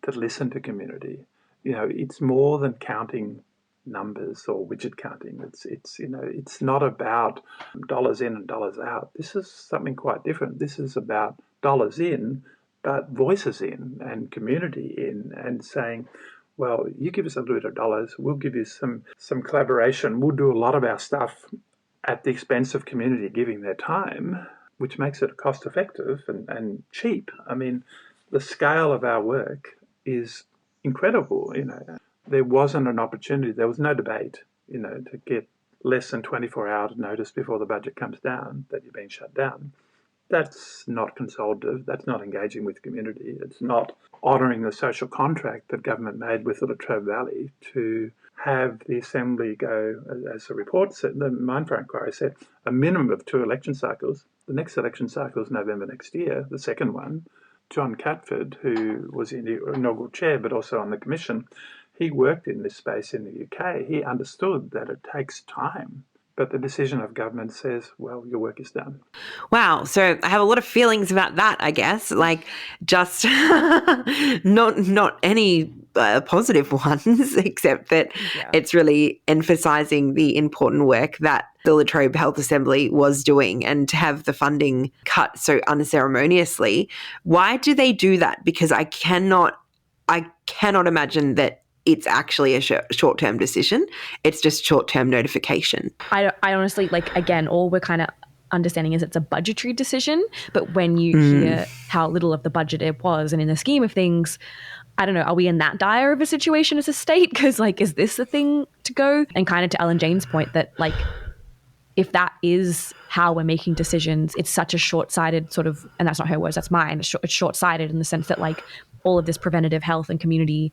to listen to community? It's more than counting numbers or widget counting. It's not about dollars in and dollars out. This is something quite different. This is about dollars in, but voices in and community in and saying, well, you give us a little bit of dollars, we'll give you some collaboration, we'll do a lot of our stuff at the expense of community giving their time, which makes it cost effective and cheap. I mean, the scale of our work is incredible. There wasn't an opportunity, there was no debate, to get less than 24 hours notice before the budget comes down that you're being shut down. That's not consultative, that's not engaging with community, it's not honouring the social contract that government made with the Latrobe Valley to have the Assembly go, as the report said, the Mine Fire Inquiry said, a minimum of 2 election cycles. The next election cycle is November next year, the second one. John Catford, who was in the inaugural chair but also on the commission, he worked in this space in the UK. He understood that it takes time. But the decision of government says, well, your work is done. Wow. So I have a lot of feelings about that, I guess, like just not any positive ones, except that it's really emphasising the important work that the Latrobe Health Assembly was doing, and to have the funding cut so unceremoniously. Why do they do that? Because I cannot imagine that it's actually a short-term decision. It's just short-term notification. I honestly, again, all we're kind of understanding is it's a budgetary decision, but when you hear how little of the budget it was, and in the scheme of things, I don't know, are we in that dire of a situation as a state? Because, is this the thing to go? And kind of to Ellen Jane's point that, if that is how we're making decisions, it's such a short-sighted sort of, and that's not her words, that's mine, it's short-sighted in the sense that, all of this preventative health and community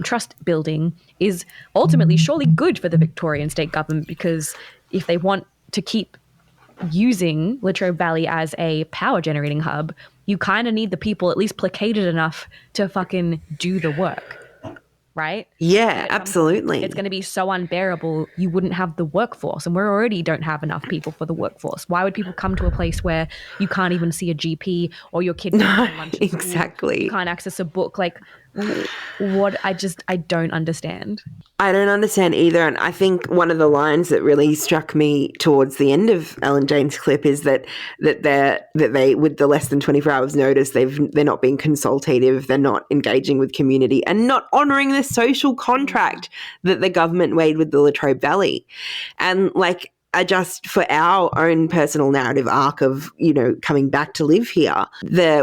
trust building is ultimately surely good for the Victorian state government, because if they want to keep using Latrobe Valley as a power generating hub, you kind of need the people at least placated enough to fucking do the work, right? Yeah, absolutely. It's going to be so unbearable, you wouldn't have the workforce, and we already don't have enough people for the workforce. Why would people come to a place where you can't even see a GP, or your kid can't have lunch at school, exactly. you can't access a book? I don't understand. I don't understand either. And I think one of the lines that really struck me towards the end of Ellen Jane's clip is that they with the less than 24 hours notice, they're not being consultative, they're not engaging with community, and not honouring the social contract that the government made with the Latrobe Valley. And for our own personal narrative arc of, coming back to live here,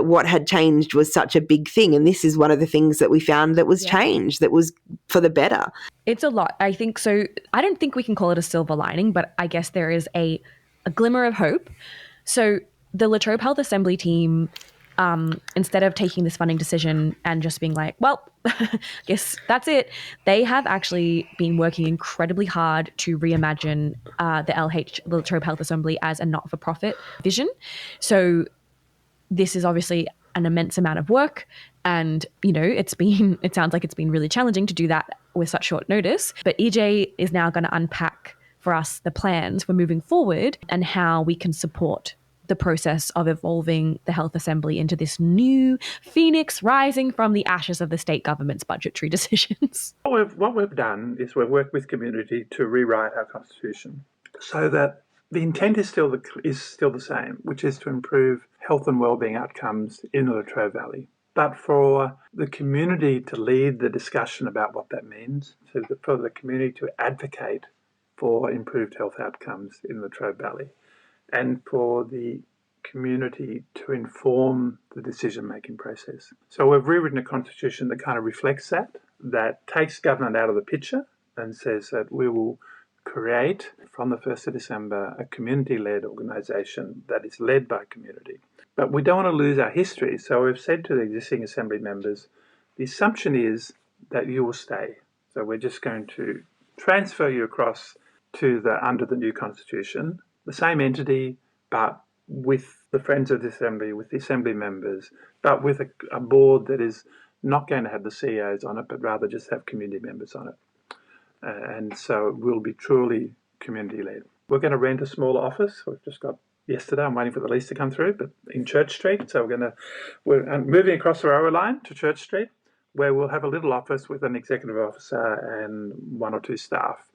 what had changed was such a big thing. And this is one of the things that we found that was changed, that was for the better. It's a lot, I think. So I don't think we can call it a silver lining, but I guess there is a glimmer of hope. So the Latrobe Health Assembly team, instead of taking this funding decision and just being like, well, guess that's it, they have actually been working incredibly hard to reimagine the Latrobe Health Assembly as a not-for-profit vision. So this is obviously an immense amount of work, and it sounds like it's been really challenging to do that with such short notice. But EJ is now going to unpack for us the plans for moving forward and how we can support the process of evolving the Health Assembly into this new phoenix rising from the ashes of the state government's budgetary decisions. What we've done is we've worked with community to rewrite our constitution so that the intent is still the same, which is to improve health and wellbeing outcomes in the Latrobe Valley. But for the community to lead the discussion about what that means, for the community to advocate for improved health outcomes in the Latrobe Valley, and for the community to inform the decision-making process. So we've rewritten a constitution that kind of reflects that takes government out of the picture and says that we will create, from the 1st of December, a community-led organisation that is led by community. But we don't want to lose our history, so we've said to the existing Assembly members, the assumption is that you will stay. So we're just going to transfer you across to under the new constitution, the same entity, but with the Friends of the Assembly, with the Assembly members, but with a board that is not going to have the CEOs on it, but rather just have community members on it. And so it will be truly community-led. We're going to rent a smaller office. We've just got yesterday. I'm waiting for the lease to come through, but in Church Street. So we're moving across the railway line to Church Street, where we'll have a little office with an executive officer and 1 or 2 staff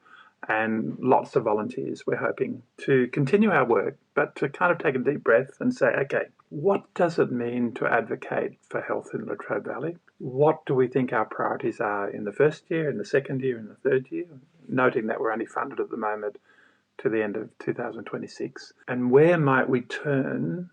and lots of volunteers. We're hoping to continue our work, but to kind of take a deep breath and say, okay, What does it mean to advocate for health in Latrobe Valley? What do we think our priorities are in the first year, in the second year, in the third year? Noting that we're only funded at the moment to the end of 2026. And where might we turn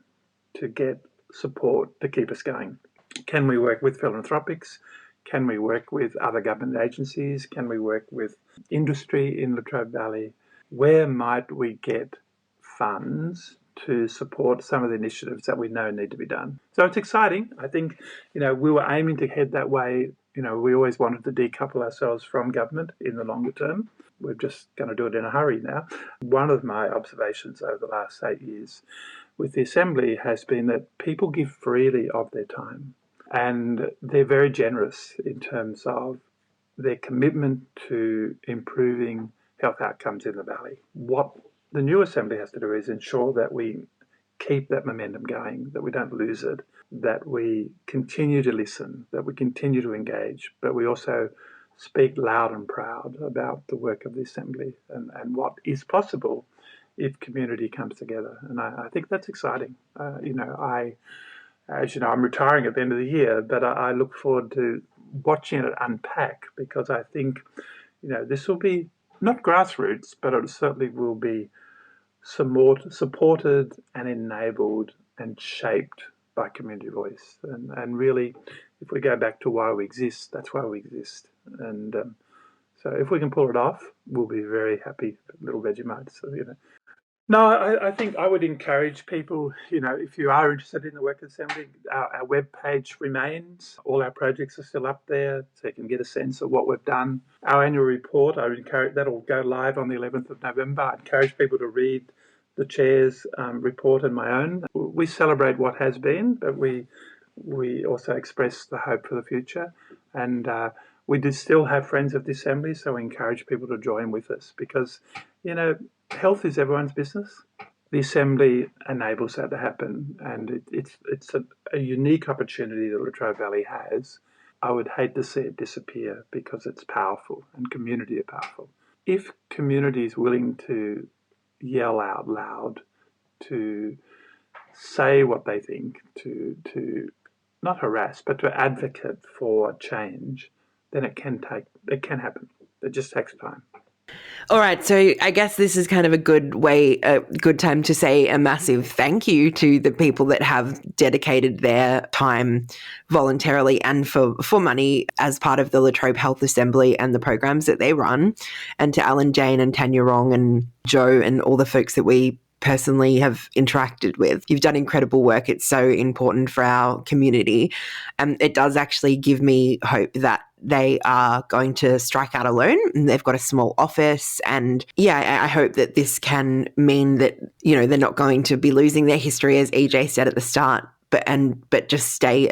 to get support to keep us going? Can we work with philanthropics? Can we work with other government agencies? Can we work with industry in Latrobe Valley? Where might we get funds to support some of the initiatives that we know need to be done? So it's exciting. I think, we were aiming to head that way. We always wanted to decouple ourselves from government in the longer term. We're just going to do it in a hurry now. One of my observations over the last 8 years with the Assembly has been that people give freely of their time, and they're very generous in terms of their commitment to improving health outcomes in the Valley. What the new Assembly has to do is ensure that we keep that momentum going, that we don't lose it, that we continue to listen, that we continue to engage, but we also speak loud and proud about the work of the Assembly and what is possible if community comes together. And I think that's exciting. As you know, I'm retiring at the end of the year, but I look forward to watching it unpack, because I think, this will be not grassroots, but it certainly will be supported and enabled and shaped by community voice. And really, if we go back to why we exist, that's why we exist. And so if we can pull it off, we'll be very happy little Vegemites. So, No, I think I would encourage people, if you are interested in the Work Assembly, our webpage remains. All our projects are still up there, so you can get a sense of what we've done. Our annual report, I would encourage, that'll go live on the 11th of November. I encourage people to read the Chair's report and my own. We celebrate what has been, but we also express the hope for the future. And we do still have Friends of the Assembly, so we encourage people to join with us, because, health is everyone's business. The Assembly enables that to happen, and it's a unique opportunity that Latrobe Valley has. I would hate to see it disappear, because it's powerful and community are powerful. If community is willing to yell out loud, to say what they think, to not harass, but to advocate for change, then it can happen. It just takes time. All right, so I guess this is kind of a good time to say a massive thank you to the people that have dedicated their time voluntarily and for money as part of the Latrobe Health Assembly and the programs that they run, and to Alan, Jane and Tanya Rong and Joe and all the folks that we personally have interacted with. You've done incredible work. It's so important for our community. And it does actually give me hope that they are going to strike out alone, and they've got a small office. And I hope that this can mean that, they're not going to be losing their history, as EJ said at the start, but just stay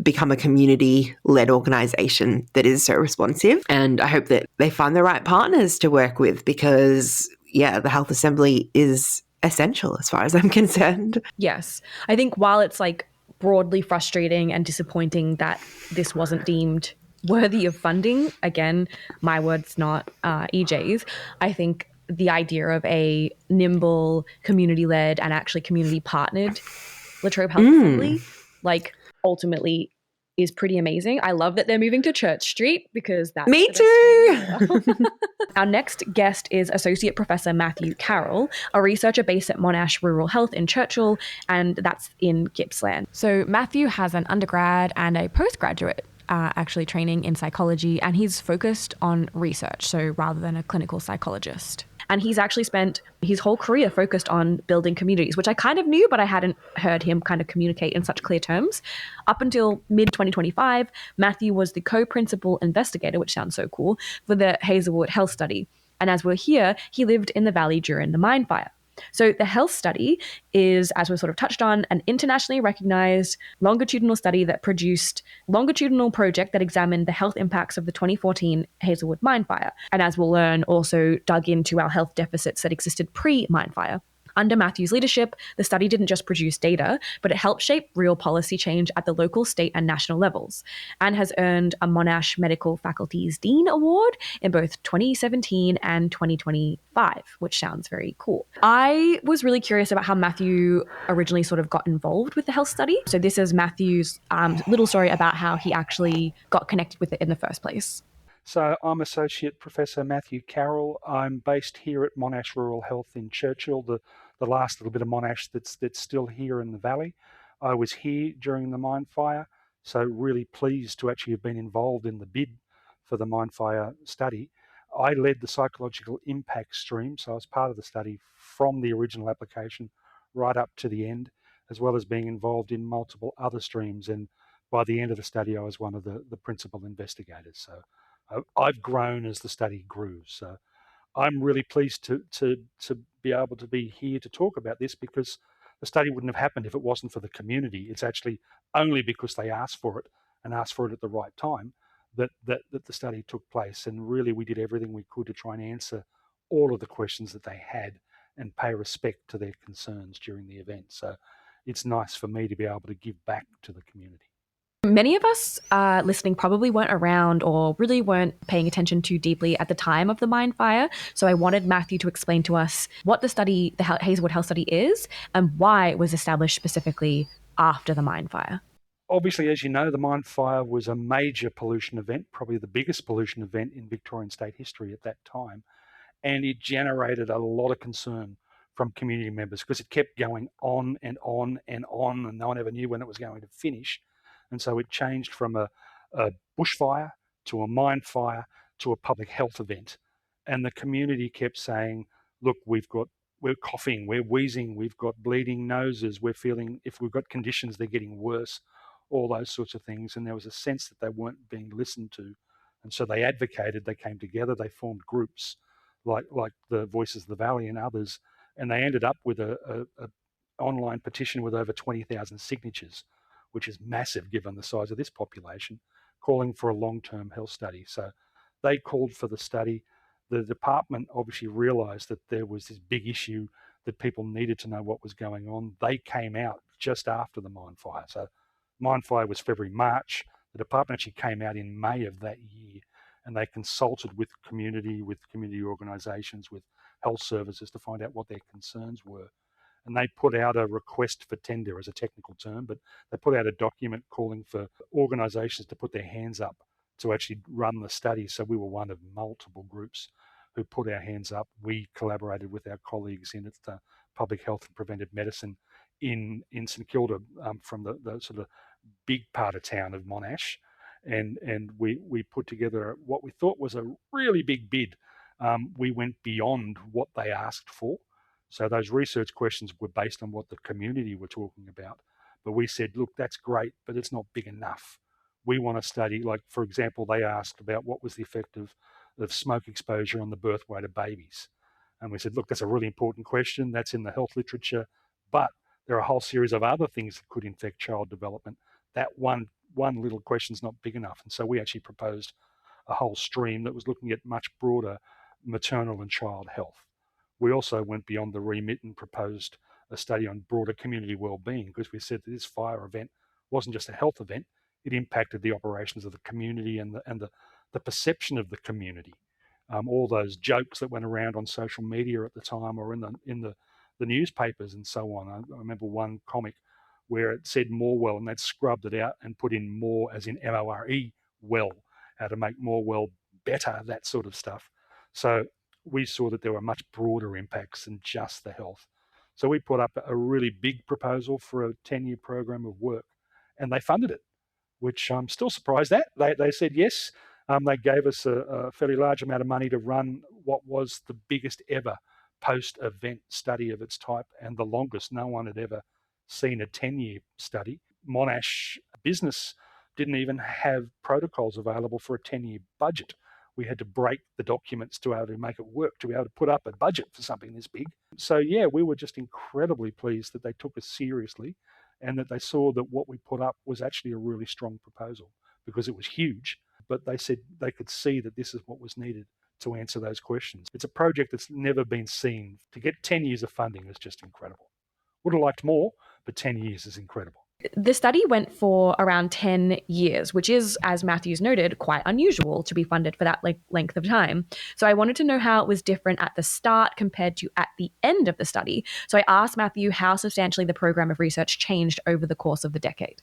become a community-led organisation that is so responsive. And I hope that they find the right partners to work with, because the Health Assembly is essential as far as I'm concerned. Yes. I think while it's broadly frustrating and disappointing that this wasn't deemed worthy of funding, again, my words, not EJ's, I think the idea of a nimble, community-led and actually community-partnered Latrobe Health Assembly, ultimately is pretty amazing. I love that they're moving to Church Street, because that's me too. Our next guest is Associate Professor Matthew Carroll, a researcher based at Monash Rural Health in Churchill, and that's in Gippsland. So Matthew has an undergrad and a postgraduate training in psychology, and he's focused on research, so rather than a clinical psychologist. And he's actually spent his whole career focused on building communities, which I kind of knew, but I hadn't heard him kind of communicate in such clear terms. Up until mid-2025, Matthew was the co-principal investigator, which sounds so cool, for the Hazelwood Health Study. And as we'll hear, he lived in the valley during the mine fire. So the health study is, as we've sort of touched on, an internationally recognized longitudinal study that produced longitudinal project that examined the health impacts of the 2014 Hazelwood Mine Fire. And as we'll learn, also dug into our health deficits that existed pre-mine fire. Under Matthew's leadership, the study didn't just produce data, but it helped shape real policy change at the local, state, and national levels, and has earned a Monash Medical Faculties Dean Award in both 2017 and 2025, which sounds very cool. I was really curious about how Matthew originally sort of got involved with the health study. So this is Matthew's little story about how he actually got connected with it in the first place. So I'm Associate Professor Matthew Carroll. I'm based here at Monash Rural Health in Churchill, the last little bit of Monash that's still here in the valley. I was here during the mine fire, so really pleased to actually have been involved in the bid for the mine fire study. I led the psychological impact stream, so I was part of the study from the original application right up to the end, as well as being involved in multiple other streams. And by the end of the study, I was one of the principal investigators. So I've grown as the study grew. So I'm really pleased to be able to be here to talk about this, because the study wouldn't have happened if it wasn't for the community. It's actually only because they asked for it and asked for it at the right time that the study took place. And really, we did everything we could to try and answer all of the questions that they had and pay respect to their concerns during the event. So it's nice for me to be able to give back to the community. Many of us listening probably weren't around or really weren't paying attention too deeply at the time of the mine fire. So I wanted Matthew to explain to us what the study, the Hazelwood Health Study is, and why it was established specifically after the mine fire. Obviously, as you know, the mine fire was a major pollution event, probably the biggest pollution event in Victorian state history at that time. And it generated a lot of concern from community members because it kept going on and on and on, and no one ever knew when it was going to finish. And so it changed from a bushfire to a mine fire to a public health event. And the community kept saying, look, we're coughing, we're wheezing, we've got bleeding noses, we're feeling, if we've got conditions, they're getting worse, all those sorts of things. And there was a sense that they weren't being listened to. And so they advocated, they came together, they formed groups like the Voices of the Valley and others. And they ended up with a online petition with over 20,000 signatures, which is massive given the size of this population, calling for a long-term health study. So they called for the study. The department obviously realised that there was this big issue that people needed to know what was going on. They came out just after the mine fire. So mine fire was February, March. The department actually came out in May of that year, and they consulted with community organisations, with health services to find out what their concerns were. And they put out a request for tender as a technical term, but they put out a document calling for organisations to put their hands up to actually run the study. So we were one of multiple groups who put our hands up. We collaborated with our colleagues in public health and preventive medicine in St Kilda from the sort of big part of town of Monash. And we put together what we thought was a really big bid. We went beyond what they asked for. So those research questions were based on what the community were talking about. But we said, look, that's great, but it's not big enough. We want to study, like, for example, they asked about what was the effect of smoke exposure on the birth weight of babies. And we said, look, that's a really important question. That's in the health literature. But there are a whole series of other things that could infect child development. That one little question's not big enough. And so we actually proposed a whole stream that was looking at much broader maternal and child health. We also went beyond the remit and proposed a study on broader community wellbeing, because we said that this fire event wasn't just a health event, it impacted the operations of the community and the perception of the community. All those jokes that went around on social media at the time or in the newspapers and so on. I remember one comic where it said Morewell, and they'd scrubbed it out and put in more, as in M-O-R-E, well, how to make Morewell better, that sort of stuff. So we saw that there were much broader impacts than just the health. So we put up a really big proposal for a 10-year program of work, and they funded it, which I'm still surprised at. They said yes. They gave us a fairly large amount of money to run what was the biggest ever post-event study of its type, and the longest. No one had ever seen a 10-year study. Monash business didn't even have protocols available for a 10-year budget. We had to break the documents to be able to make it work, to be able to put up a budget for something this big. So yeah, we were just incredibly pleased that they took us seriously and that they saw that what we put up was actually a really strong proposal, because it was huge. But they said they could see that this is what was needed to answer those questions. It's a project that's never been seen. To get 10 years of funding is just incredible. Would have liked more, but 10 years is incredible. The study went for around 10 years, which is, as Matthew's noted, quite unusual to be funded for that length of time. So I wanted to know how it was different at the start compared to at the end of the study. So I asked Matthew how substantially the program of research changed over the course of the decade.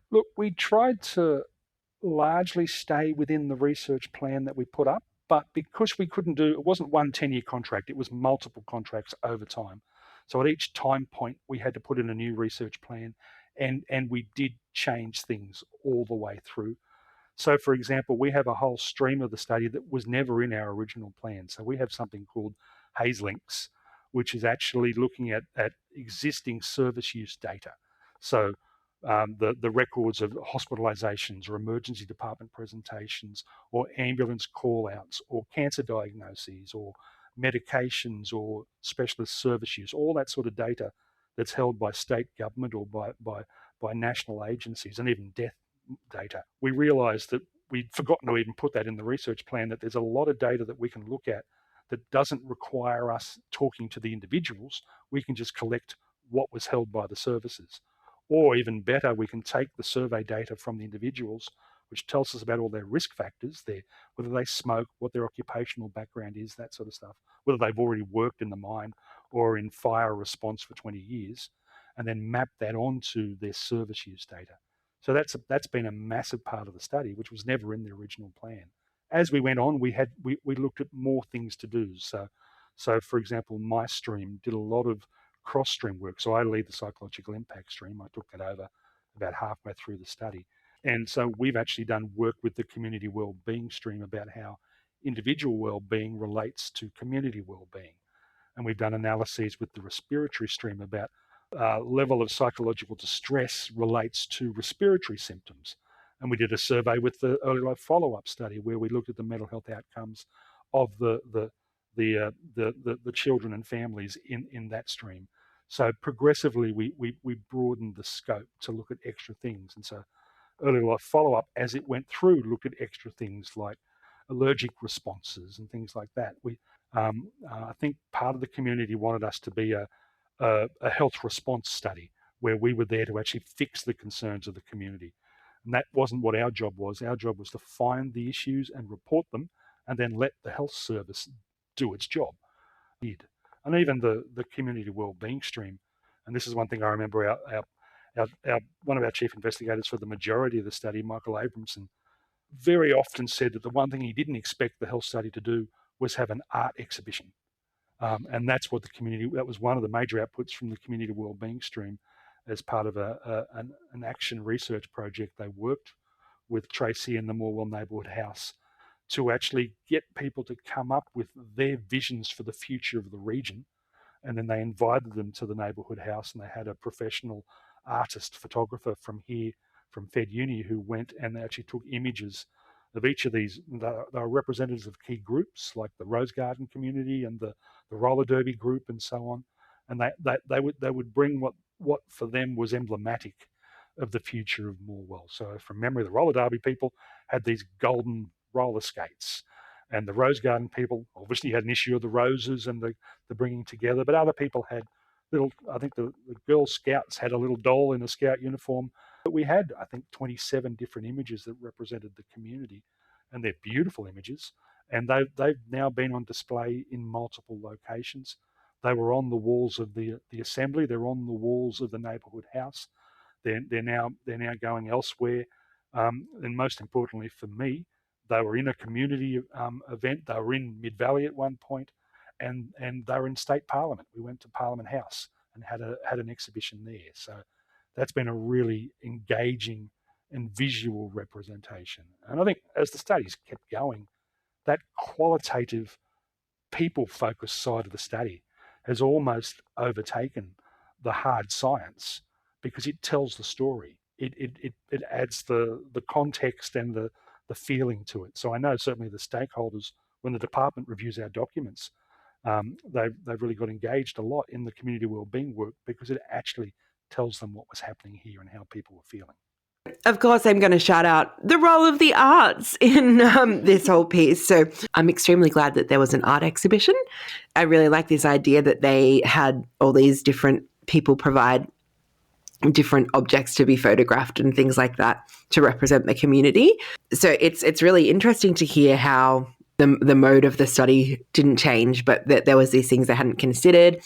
Look, we tried to largely stay within the research plan that we put up, but because we couldn't do, it wasn't one 10-year contract, it was multiple contracts over time. So at each time point, we had to put in a new research plan, and we did change things all the way through. So, for example, we have a whole stream of the study that was never in our original plan. So we have something called Hazelinks, which is actually looking at existing service use data. So the records of hospitalizations or emergency department presentations or ambulance call-outs or cancer diagnoses or medications or specialist service use, all that sort of data that's held by state government or by national agencies, and even death data. We realised that we'd forgotten to even put that in the research plan, that there's a lot of data that we can look at that doesn't require us talking to the individuals. We can just collect what was held by the services. Or even better, we can take the survey data from the individuals, which tells us about all their risk factors, whether they smoke, what their occupational background is, that sort of stuff, whether they've already worked in the mine or in fire response for 20 years, and then map that onto their service use data. So that's been a massive part of the study, which was never in the original plan. As we went on, we looked at more things to do. So for example, my stream did a lot of cross-stream work. So I lead the psychological impact stream. I took that over about halfway through the study. And so we've actually done work with the community wellbeing stream about how individual wellbeing relates to community wellbeing. And we've done analyses with the respiratory stream about level of psychological distress relates to respiratory symptoms. And we did a survey with the early life follow-up study where we looked at the mental health outcomes of the children and families in that stream. So progressively, we broadened the scope to look at extra things. And so early life follow-up, as it went through, looked at extra things like allergic responses and things like that. I think part of the community wanted us to be a health response study where we were there to actually fix the concerns of the community. And that wasn't what our job was. Our job was to find the issues and report them and then let the health service do its job. And even the community wellbeing stream, and this is one thing I remember one of our chief investigators for the majority of the study, Michael Abramson, very often said that the one thing he didn't expect the health study to do was have an art exhibition. And that's what that was one of the major outputs from the community wellbeing stream as part of an action research project. They worked with Tracy and the Morwell Neighbourhood House to actually get people to come up with their visions for the future of the region. And then they invited them to the neighbourhood house, and they had a professional artist photographer from here, from Fed Uni, who went and they actually took images of each of these. They are representatives of key groups like the Rose Garden community and the roller derby group and so on. And they would bring what for them was emblematic of the future of Morwell. So from memory, the roller derby people had these golden roller skates, and the Rose Garden people obviously had an issue of the roses and the bringing together, but other people had I think the Girl Scouts had a little doll in a scout uniform. But we had, I think, 27 different images that represented the community, and they're beautiful images. And they've now been on display in multiple locations. They were on the walls of the assembly. They're on the walls of the neighbourhood house. They're now going elsewhere. And most importantly for me, they were in a community event. They were in Mid-Valley at one point, and they were in State Parliament. We went to Parliament House and had an exhibition there. So that's been a really engaging and visual representation. And I think as the studies kept going, that qualitative, people-focused side of the study has almost overtaken the hard science because it tells the story. It adds the context and the feeling to it. So I know certainly the stakeholders, when the department reviews our documents, they've really got engaged a lot in the community wellbeing work because it actually tells them what was happening here and how people were feeling. of course, I'm going to shout out the role of the arts in this whole piece. So I'm extremely glad that there was an art exhibition. I really like this idea that they had all these different people provide different objects to be photographed and things like that to represent the community. So it's really interesting to hear how the mode of the study didn't change, but that there was these things they hadn't considered,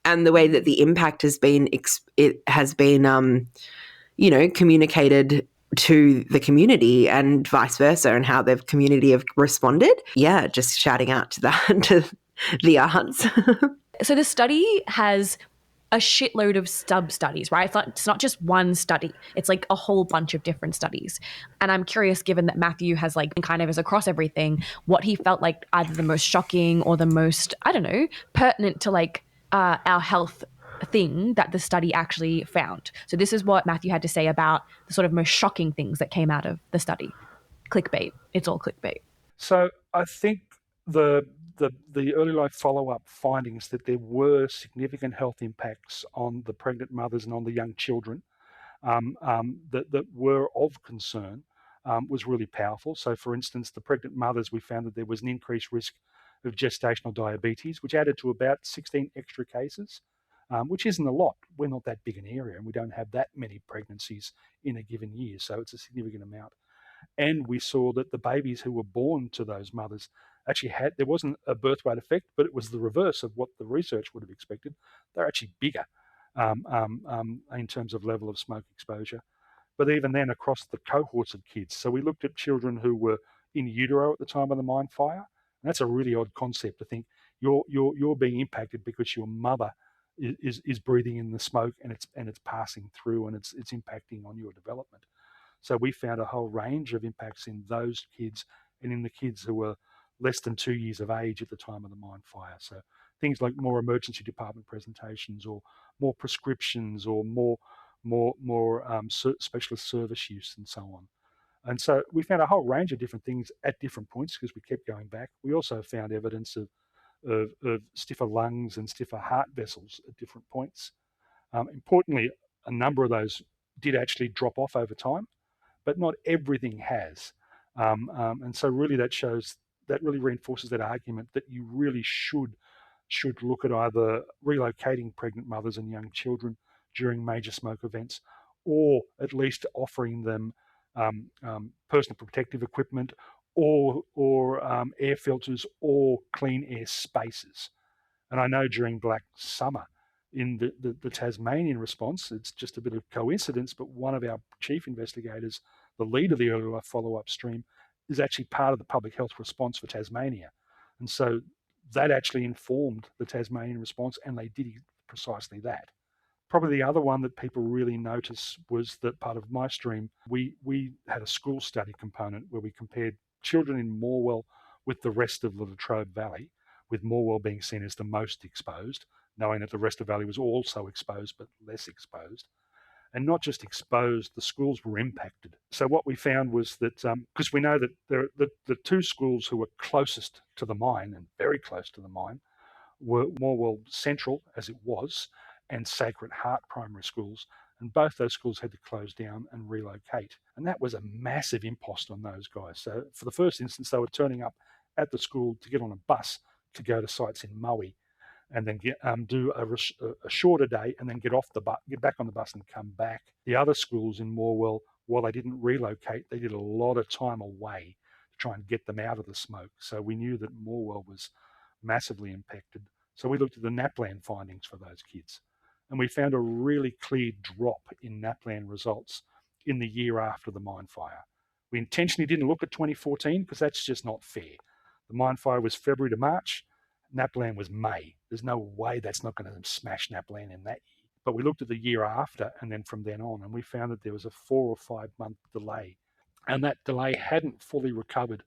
and the way that the impact has been communicated to the community and vice versa, and how the community have responded. Yeah, just shouting out to that, to the arts. So the study has a shitload of sub-studies, right? It's not just one study. It's like a whole bunch of different studies. And I'm curious, given that Matthew has like kind of is across everything, what he felt like either the most shocking or the most, I don't know, pertinent to like our health thing that the study actually found. So this is what Matthew had to say about the sort of most shocking things that came out of the study. Clickbait. It's all clickbait. So I think the early life follow-up findings that there were significant health impacts on the pregnant mothers and on the young children that were of concern was really powerful. So for instance, the pregnant mothers, we found that there was an increased risk of gestational diabetes, which added to about 16 extra cases, which isn't a lot. We're not that big an area and we don't have that many pregnancies in a given year, so it's a significant amount. And we saw that the babies who were born to those mothers actually there wasn't a birth weight effect, but it was the reverse of what the research would have expected. They're actually bigger in terms of level of smoke exposure. But even then, across the cohorts of kids, so we looked at children who were in utero at the time of the mine fire. And that's a really odd concept to think you're being impacted because your mother is breathing in the smoke and it's passing through and it's impacting on your development. So we found a whole range of impacts in those kids and in the kids who were less than 2 years of age at the time of the mine fire. So things like more emergency department presentations or more prescriptions or more specialist service use and so on. And so we found a whole range of different things at different points because we kept going back. We also found evidence of stiffer lungs and stiffer heart vessels at different points. Importantly, a number of those did actually drop off over time, but not everything has. And so really that really reinforces that argument that you really should look at either relocating pregnant mothers and young children during major smoke events, or at least offering them personal protective equipment or air filters or clean air spaces. And I know during Black Summer, in the Tasmanian response, it's just a bit of coincidence, but one of our chief investigators, the lead of the early life follow-up stream, is actually part of the public health response for Tasmania. And so that actually informed the Tasmanian response, and they did precisely that. Probably the other one that people really notice was that part of my stream, we had a school study component where we compared children in Morwell with the rest of the Latrobe Valley, with Morwell being seen as the most exposed, knowing that the rest of the valley was also exposed but less exposed. And not just exposed, the schools were impacted. So what we found was that, because we know that the two schools who were closest to the mine and very close to the mine were Morwell Central, as it was, and Sacred Heart primary schools. And both those schools had to close down and relocate. And that was a massive impost on those guys. So for the first instance, they were turning up at the school to get on a bus to go to sites in Maui, and then do a shorter day and then get back on the bus and come back. The other schools in Morwell, while they didn't relocate, they did a lot of time away to try and get them out of the smoke. So we knew that Morwell was massively impacted. So we looked at the NAPLAN findings for those kids, and we found a really clear drop in NAPLAN results in the year after the mine fire. We intentionally didn't look at 2014 because that's just not fair. The mine fire was February to March. NAPLAN was May. There's no way that's not going to smash NAPLAN in that year. But we looked at the year after and then from then on, and we found that there was a 4 or 5 month delay. And that delay hadn't fully recovered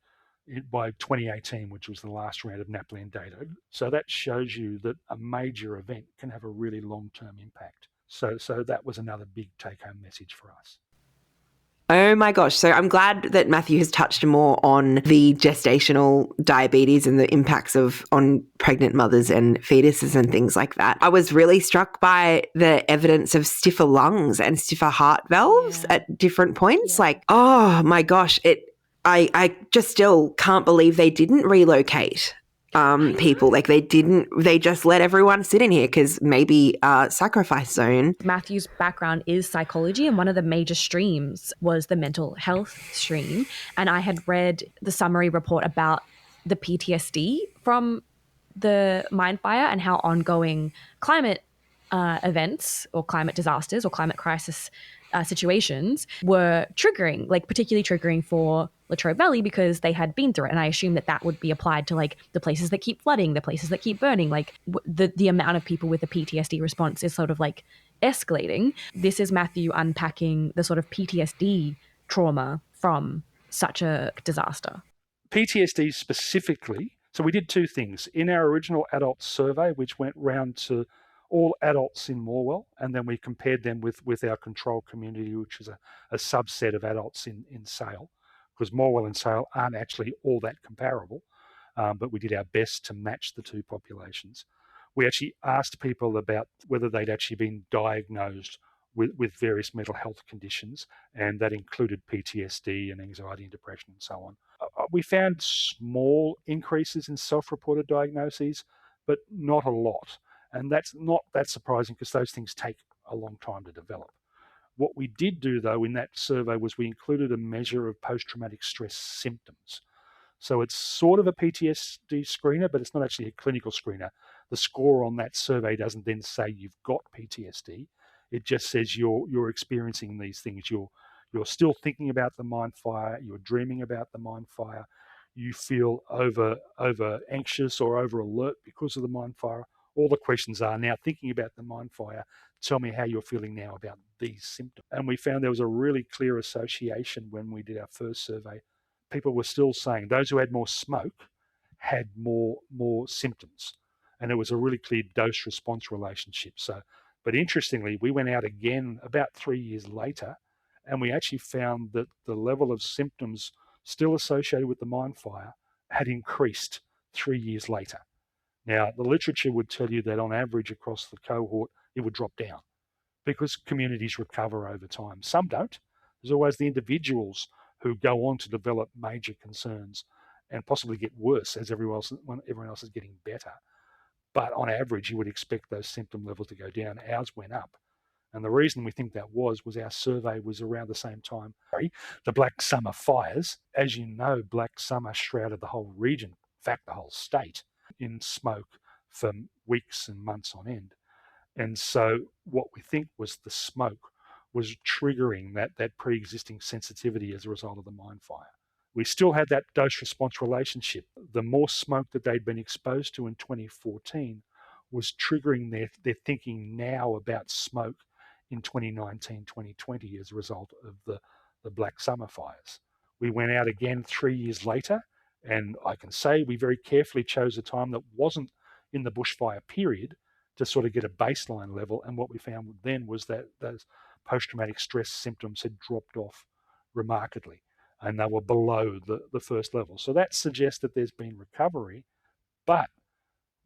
by 2018, which was the last round of NAPLAN data. So that shows you that a major event can have a really long-term impact. So that was another big take-home message for us. Oh my gosh. So I'm glad that Matthew has touched more on the gestational diabetes and the impacts on pregnant mothers and fetuses and things like that. I was really struck by the evidence of stiffer lungs and stiffer heart valves at different points. Like, oh my gosh, I just still can't believe they didn't relocate people. Like they just let everyone sit in here because maybe sacrifice zone. Matthew's background is psychology, and one of the major streams was the mental health stream. And I had read the summary report about the PTSD from the mine fire and how ongoing climate events or climate disasters or climate crisis situations were triggering, like particularly triggering for Latrobe Valley because they had been through it. And I assume that would be applied to like the places that keep flooding, the places that keep burning, like the amount of people with a PTSD response is sort of like escalating. This is Matthew unpacking the sort of PTSD trauma from such a disaster. PTSD specifically, so we did two things. In our original adult survey, which went round to all adults in Morwell, and then we compared them with our control community, which is a subset of adults in Sale, because Morwell and Sale aren't actually all that comparable, but we did our best to match the two populations. We actually asked people about whether they'd actually been diagnosed with various mental health conditions, and that included PTSD and anxiety and depression and so on. We found small increases in self-reported diagnoses, but not a lot. And that's not that surprising because those things take a long time to develop. What we did do, though, in that survey was we included a measure of post-traumatic stress symptoms. So it's sort of a PTSD screener, but it's not actually a clinical screener. The score on that survey doesn't then say you've got PTSD. It just says you're experiencing these things. You're still thinking about the mine fire. You're dreaming about the mine fire. You feel over anxious or over alert because of the mine fire. All the questions are now thinking about the mine fire. Tell me how you're feeling now about these symptoms. And we found there was a really clear association when we did our first survey. People were still saying those who had more smoke had more symptoms. And it was a really clear dose-response relationship. But interestingly, we went out again about 3 years later, and we actually found that the level of symptoms still associated with the mine fire had increased 3 years later. Now, the literature would tell you that on average across the cohort, it would drop down because communities recover over time. Some don't. There's always the individuals who go on to develop major concerns and possibly get worse as everyone else is getting better. But on average, you would expect those symptom levels to go down. Ours went up. And the reason we think that was our survey was around the same time. The Black Summer fires, as you know, Black Summer shrouded the whole region, in fact, the whole state, in smoke for weeks and months on end. And so what we think was the smoke was triggering that pre-existing sensitivity as a result of the mine fire. We still had that dose-response relationship. The more smoke that they'd been exposed to in 2014 was triggering their thinking now about smoke in 2019, 2020 as a result of the Black Summer fires. We went out again 3 years later, and I can say we very carefully chose a time that wasn't in the bushfire period to sort of get a baseline level. And what we found then was that those post-traumatic stress symptoms had dropped off remarkably, and they were below the first level. So that suggests that there's been recovery, but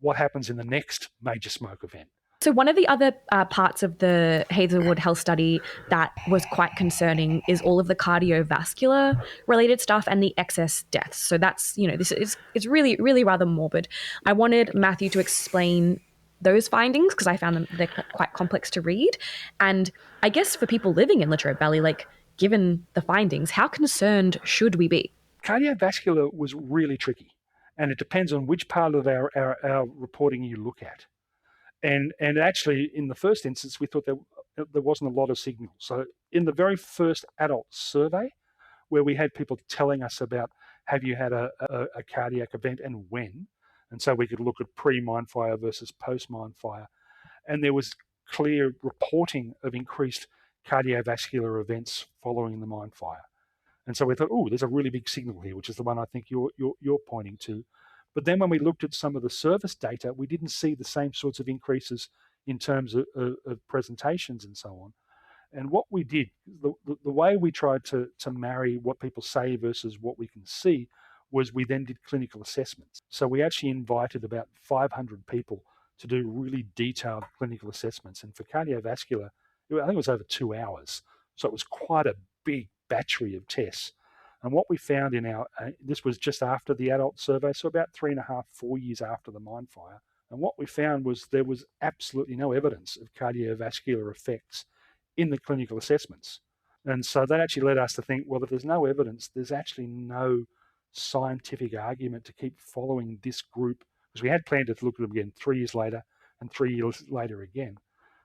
what happens in the next major smoke event? So one of the other parts of the Hazelwood Health Study that was quite concerning is all of the cardiovascular related stuff and the excess deaths. So that's, this is really, really rather morbid. I wanted Matthew to explain those findings because I found they're quite complex to read. And I guess for people living in Latrobe Valley, like given the findings, how concerned should we be? Cardiovascular was really tricky, and it depends on which part of our reporting you look at. And actually, in the first instance, we thought there wasn't a lot of signal. So in the very first adult survey, where we had people telling us about, have you had a cardiac event and when? And so we could look at pre-mine fire versus post-mine fire. And there was clear reporting of increased cardiovascular events following the mine fire. And so we thought, there's a really big signal here, which is the one I think you're pointing to. But then when we looked at some of the service data, we didn't see the same sorts of increases in terms of presentations and so on. And what we did, the way we tried to marry what people say versus what we can see, was we then did clinical assessments. So we actually invited about 500 people to do really detailed clinical assessments. And for cardiovascular, I think it was over 2 hours. So it was quite a big battery of tests. And what we found in this was just after the adult survey, so about 3.5, 4 years after the mine fire. And what we found was there was absolutely no evidence of cardiovascular effects in the clinical assessments. And so that actually led us to think, well, if there's no evidence, there's actually no scientific argument to keep following this group, because we had planned to look at them again 3 years later and 3 years later again.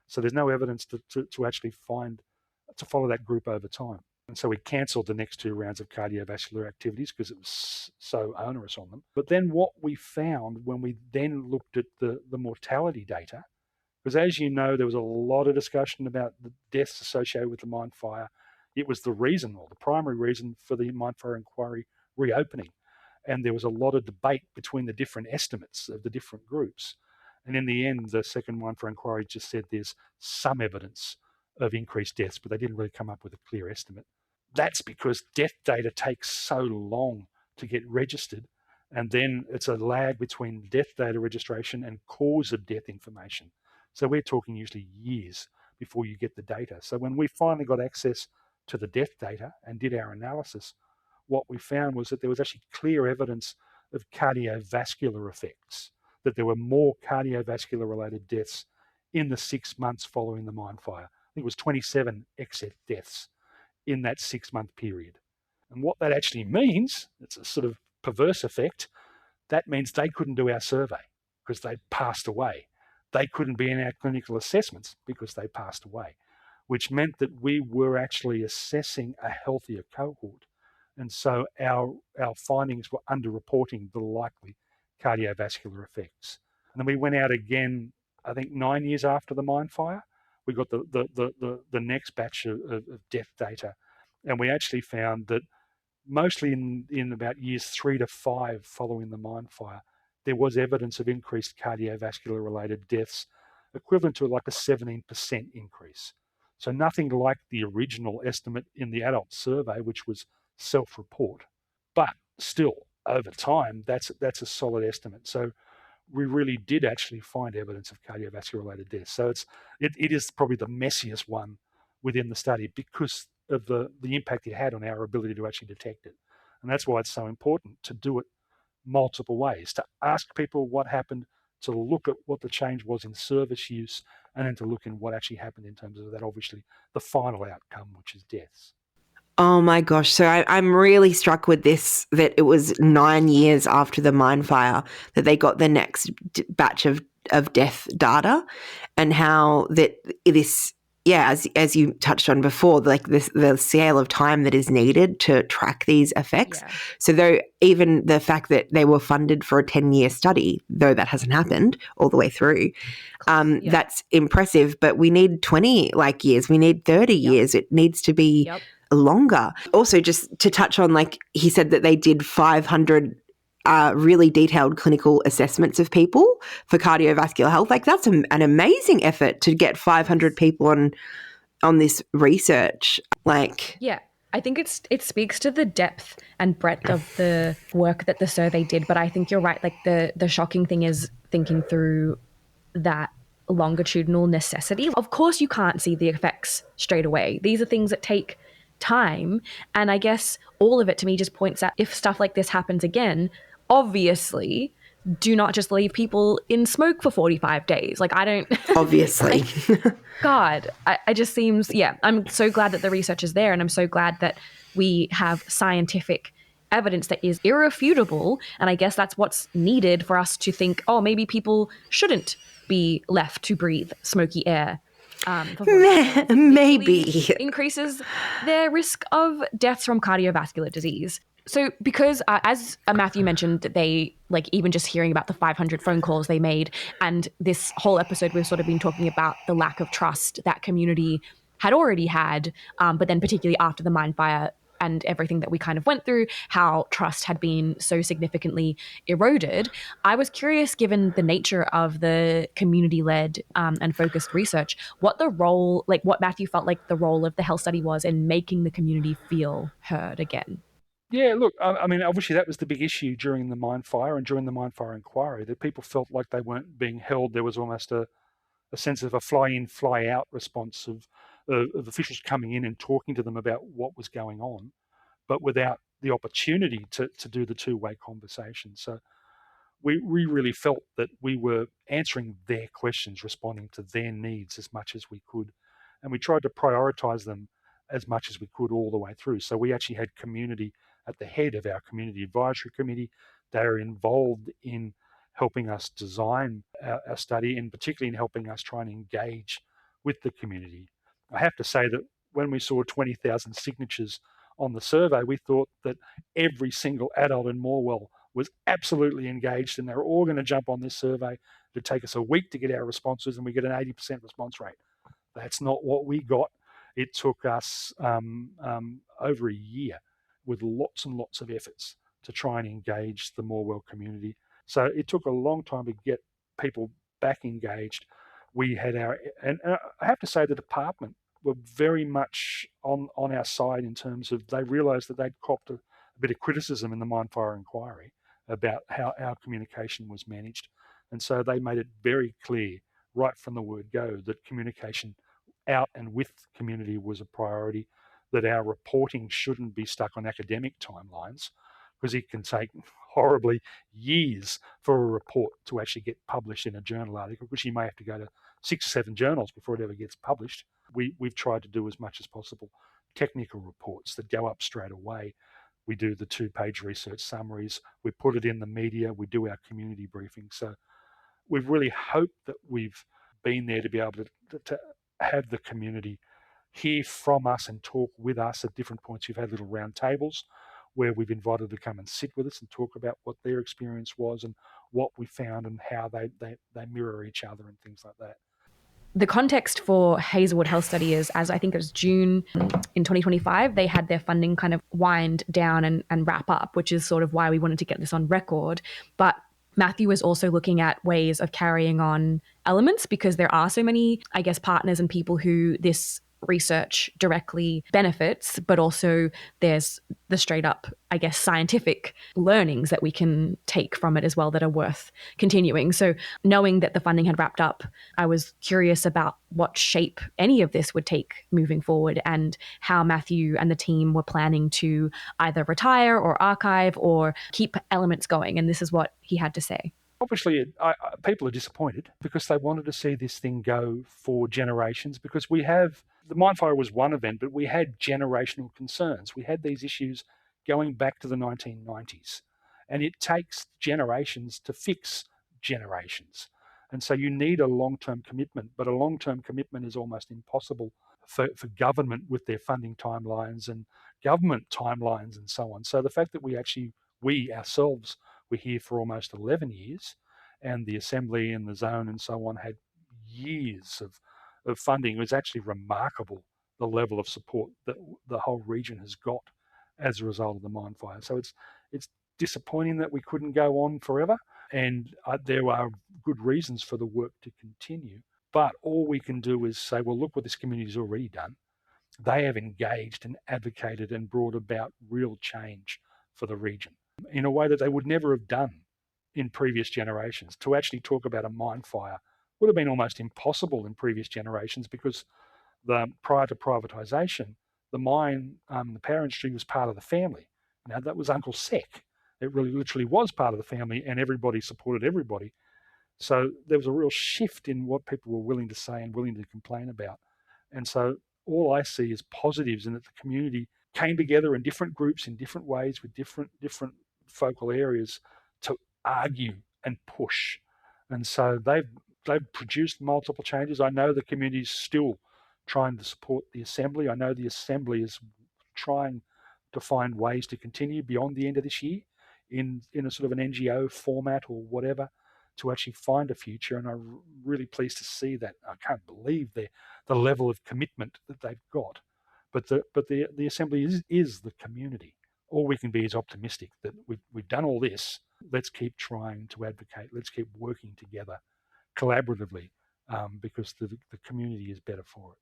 So there's no evidence to actually follow that group over time. And so we cancelled the next 2 rounds of cardiovascular activities because it was so onerous on them. But then what we found when we then looked at the mortality data, because as you know, there was a lot of discussion about the deaths associated with the mine fire. It was the reason, or the primary reason, for the Mine Fire Inquiry reopening. And there was a lot of debate between the different estimates of the different groups. And in the end, the second Mine Fire Inquiry just said there's some evidence of increased deaths, but they didn't really come up with a clear estimate. That's because death data takes so long to get registered, and then it's a lag between death data registration and cause of death information. So we're talking usually years before you get the data. So when we finally got access to the death data and did our analysis, what we found was that there was actually clear evidence of cardiovascular effects, that there were more cardiovascular related deaths in the 6 months following the mine fire. I think it was 27 excess deaths in that 6-month period. And what that actually means, it's a sort of perverse effect, that means they couldn't do our survey because they passed away. They couldn't be in our clinical assessments because they passed away, which meant that we were actually assessing a healthier cohort. And so our findings were underreporting the likely cardiovascular effects. And then we went out again, I think 9 years after the mine fire. We got the next batch of death data, and we actually found that mostly in about years 3 to 5 following the mine fire, there was evidence of increased cardiovascular related deaths, equivalent to like a 17% increase. So nothing like the original estimate in the adult survey, which was self-report, but still over time, that's a solid estimate. So we really did actually find evidence of cardiovascular related deaths. So it is probably the messiest one within the study because of the impact it had on our ability to actually detect it. And that's why it's so important to do it multiple ways, to ask people what happened, to look at what the change was in service use, and then to look in what actually happened in terms of that, obviously, the final outcome, which is deaths. Oh my gosh. So I'm really struck with this, that it was 9 years after the mine fire that they got the next batch of death data, and how that this, as you touched on before, like the scale of time that is needed to track these effects. Yeah. So though even the fact that they were funded for a 10-year study, though that hasn't happened all the way through, that's impressive, but we need 20 years, we need 30 years. It needs to be longer. Also, just to touch on, like he said that they did 500 really detailed clinical assessments of people for cardiovascular health. Like that's an amazing effort to get 500 people on this research. I think it speaks to the depth and breadth of the work that the survey did. But I think you're right. Like the shocking thing is thinking through that longitudinal necessity. Of course, you can't see the effects straight away. These are things that take time. And I guess all of it to me just points at, if stuff like this happens again, obviously do not just leave people in smoke for 45 days. Like I don't... Obviously. God, I just seems... Yeah, I'm so glad that the research is there, and I'm so glad that we have scientific evidence that is irrefutable. And I guess that's what's needed for us to think, oh, maybe people shouldn't be left to breathe smoky air. Maybe increases their risk of deaths from cardiovascular disease. So because as Matthew mentioned, that they, like, even just hearing about the 500 phone calls they made, and this whole episode we've sort of been talking about the lack of trust that community had already had, but then particularly after the mine fire, and everything that we kind of went through, how trust had been so significantly eroded. I was curious, given the nature of the community-led and focused research, what the role, like what Matthew felt like the role of the health study was in making the community feel heard again. Yeah, look, I mean, obviously that was the big issue during the mine fire and during the mine fire inquiry, that people felt like they weren't being held. There was almost a sense of a fly-in, fly-out response of officials coming in and talking to them about what was going on, but without the opportunity to do the two-way conversation. So we really felt that we were answering their questions, responding to their needs as much as we could. And we tried to prioritize them as much as we could all the way through. So we actually had community at the head of our community advisory committee. They are involved in helping us design our study, and particularly in helping us try and engage with the community. I have to say that when we saw 20,000 signatures on the survey, we thought that every single adult in Morwell was absolutely engaged, and they're all going to jump on this survey. It'd take us a week to get our responses, and we get an 80% response rate. That's not what we got. It took us over a year with lots and lots of efforts to try and engage the Morwell community. So it took a long time to get people back engaged. We had and I have to say the department were very much on our side in terms of they realised that they'd copped a bit of criticism in the mine fire inquiry about how our communication was managed. And so they made it very clear right from the word go that communication out and with community was a priority, that our reporting shouldn't be stuck on academic timelines, because it can take horribly years for a report to actually get published in a journal article, because you may have to go to 6 or 7 journals before it ever gets published. We've tried to do as much as possible technical reports that go up straight away. We do the 2-page research summaries, we put it in the media, we do our community briefings. So we've really hoped that we've been there to be able to have the community hear from us and talk with us at different points. We've had little round tables where we've invited them to come and sit with us and talk about what their experience was and what we found and how they mirror each other and things like that. The context for Hazelwood Health Study is, as I think it was June in 2025, they had their funding kind of wind down and wrap up, which is sort of why we wanted to get this on record. But Matthew was also looking at ways of carrying on elements, because there are so many, I guess, partners and people who this research directly benefits, but also there's the straight up, I guess, scientific learnings that we can take from it as well that are worth continuing. So knowing that the funding had wrapped up, I was curious about what shape any of this would take moving forward and how Matthew and the team were planning to either retire or archive or keep elements going. And this is what he had to say. Obviously, people are disappointed because they wanted to see this thing go for generations, because the mine fire was one event, but we had generational concerns. We had these issues going back to the 1990s, and it takes generations to fix generations. And so you need a long-term commitment, but a long-term commitment is almost impossible for government with their funding timelines and government timelines and so on. So the fact that we ourselves were here for almost 11 years, and the Assembly and the Zone and so on had years of funding, was actually remarkable, the level of support that the whole region has got as a result of the mine fire. So it's disappointing that we couldn't go on forever, and there are good reasons for the work to continue. But all we can do is say, well, look what this community's already done. They have engaged and advocated and brought about real change for the region in a way that they would never have done in previous generations. To actually talk about a mine fire would have been almost impossible in previous generations, because prior to privatisation, the mine, the power industry was part of the family. Now, that was Uncle Sec. It really literally was part of the family, and everybody supported everybody. So there was a real shift in what people were willing to say and willing to complain about. And so all I see is positives in that the community came together in different groups, in different ways, with different focal areas to argue and push. And so they've produced multiple changes. I know the community is still trying to support the Assembly. I know the Assembly is trying to find ways to continue beyond the end of this year in a sort of an NGO format or whatever, to actually find a future. And I'm really pleased to see that. I can't believe the level of commitment that they've got. But the assembly is the community. All we can be is optimistic that we've done all this. Let's keep trying to advocate. Let's keep working together collaboratively, because the community is better for it.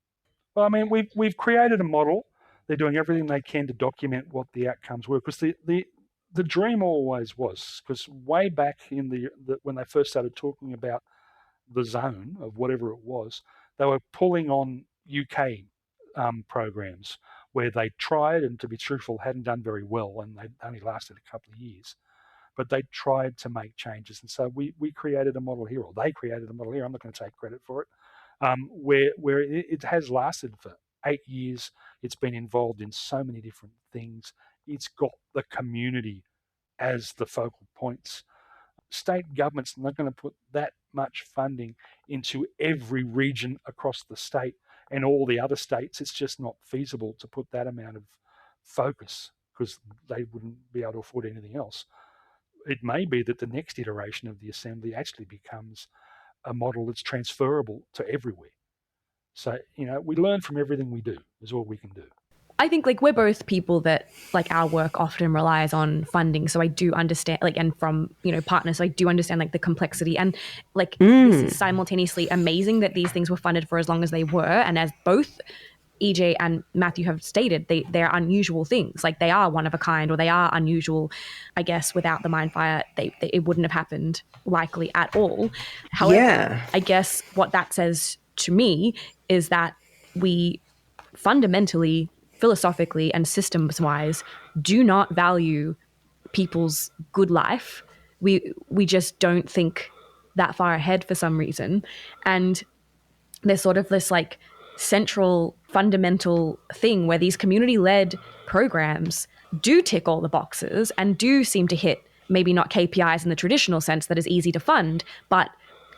Well, I mean, we've created a model. They're doing everything they can to document what the outcomes were, because the dream always was, because way back in when they first started talking about the zone of whatever it was, they were pulling on UK programs where they tried, and to be truthful, hadn't done very well, and they only lasted a couple of years. But they tried to make changes, and so we created a model here, or they created a model here. I'm not going to take credit for it. Where it has lasted for 8 years. It's been involved in so many different things. It's got the community as the focal points. State government's not going to put that much funding into every region across the state and all the other states. It's just not feasible to put that amount of focus, because they wouldn't be able to afford anything else. It may be that the next iteration of the assembly actually becomes a model that's transferable to everywhere. So, we learn from everything we do, is all we can do. I think we're both people that our work often relies on funding. So I do understand and from, partners, so I do understand the complexity, and this is simultaneously amazing that these things were funded for as long as they were. And as both EJ and Matthew have stated, they're unusual things. They are one of a kind, or they are unusual. I guess without the mine fire, it wouldn't have happened likely at all. However, I guess what that says to me is that we fundamentally, philosophically and systems-wise, do not value people's good life. We just don't think that far ahead for some reason. And there's sort of this central fundamental thing where these community-led programs do tick all the boxes and do seem to hit maybe not KPIs in the traditional sense that is easy to fund, but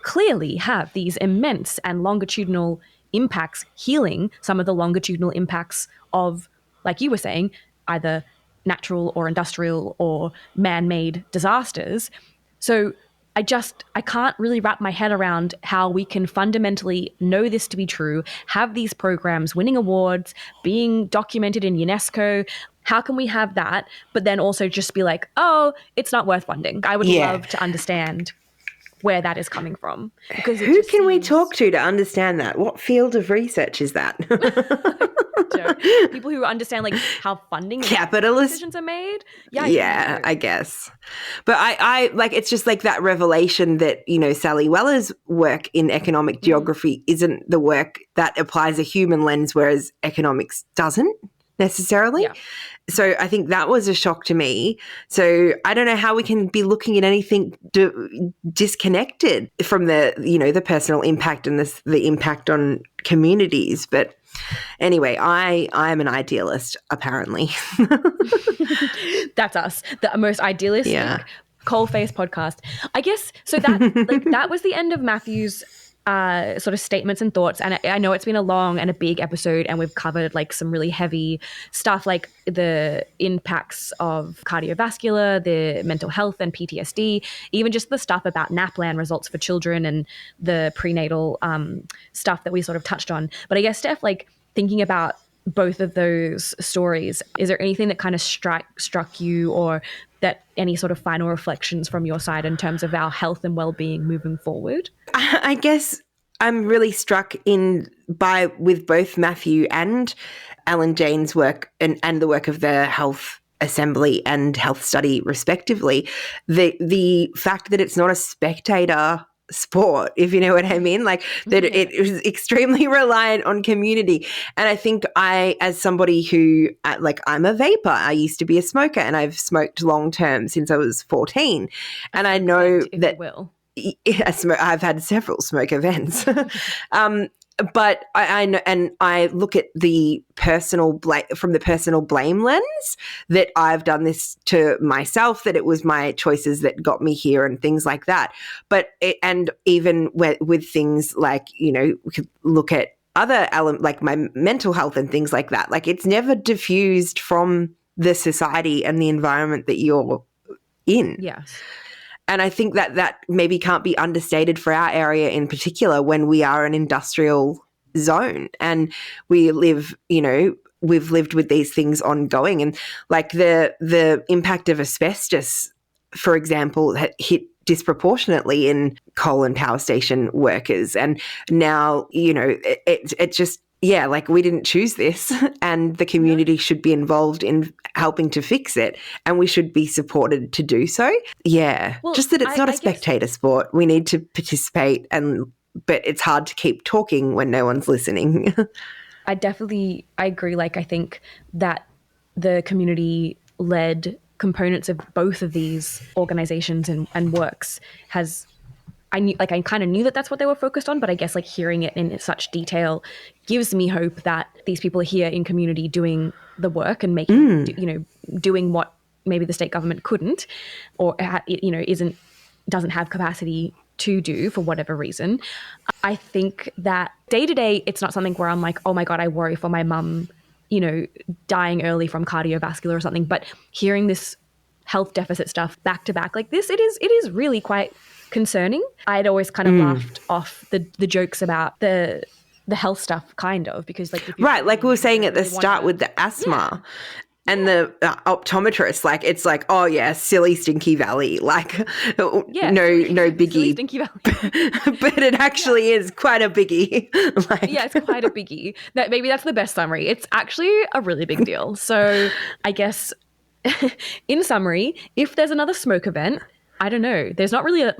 clearly have these immense and longitudinal impacts, healing some of the longitudinal impacts of, like you were saying, either natural or industrial or man-made disasters. So I can't really wrap my head around how we can fundamentally know this to be true, have these programs winning awards, being documented in UNESCO. How can we have that, but then also just be oh, it's not worth funding? I would love to understand where that is coming from. Because who can we talk to understand that? What field of research is that? People who understand how funding capitalist decisions are made. Yeah, I guess. But I it's just that revelation that, Sally Weller's work in economic geography isn't the work that applies a human lens, whereas economics doesn't necessarily. Yeah. So I think that was a shock to me. So I don't know how we can be looking at anything disconnected from the personal impact and the impact on communities. But anyway, I am an idealist, apparently. That's us, the most idealistic coal-face podcast. I guess, so that that was the end of Matthew's sort of statements and thoughts. And I know it's been a long and a big episode, and we've covered some really heavy stuff, like the impacts of cardiovascular, the mental health and PTSD, even just the stuff about NAPLAN results for children and the prenatal stuff that we sort of touched on. But I guess, Steph, thinking about both of those stories, is there anything that kind of struck you, or that any sort of final reflections from your side in terms of our health and well-being moving forward? I guess I'm really struck with both Matthew and Alan Jane's work and the work of the Health Assembly and Health Study, respectively. The fact that it's not a spectator sport, if you know what I mean, that it is extremely reliant on community. And I think as somebody who, I'm a vapor, I used to be a smoker, and I've smoked long term since I was 14. And I know that I've had several smoke events. But I know, and I look at the personal from the personal blame lens, that I've done this to myself, that it was my choices that got me here and things like that. But and even with things we could look at other elements, like my mental health and things like that. It's never diffused from the society and the environment that you're in. Yes. And I think that maybe can't be understated for our area in particular, when we are an industrial zone and we live, we've lived with these things ongoing. And like the impact of asbestos, for example, hit disproportionately in coal and power station workers. And now, it just, like we didn't choose this, and the community should be involved in helping to fix it, and we should be supported to do so. Yeah. Well, just that it's not a spectator sport. We need to participate, but it's hard to keep talking when no one's listening. I agree. Like, I think that the community-led components of both of these organizations and works I kind of knew that that's what they were focused on, but I guess like hearing it in such detail gives me hope that these people are here in community doing the work and making, doing what maybe the state government couldn't, or, doesn't have capacity to do for whatever reason. I think that day to day, it's not something where I'm like, oh my God, I worry for my mum, dying early from cardiovascular or something. But hearing this health deficit stuff back to back like this, it is really quite concerning. I'd always kind of laughed off the jokes about the health stuff, kind of, because like right, like we were saying at the start with the asthma. And the optometrist, like, it's like, oh yeah, silly stinky valley, like, no biggie. Silly stinky valley. But it actually is quite a biggie. It's quite a biggie. Maybe that's the best summary. It's actually a really big deal. So I guess, in summary, if there's another smoke event, I don't know. There's not really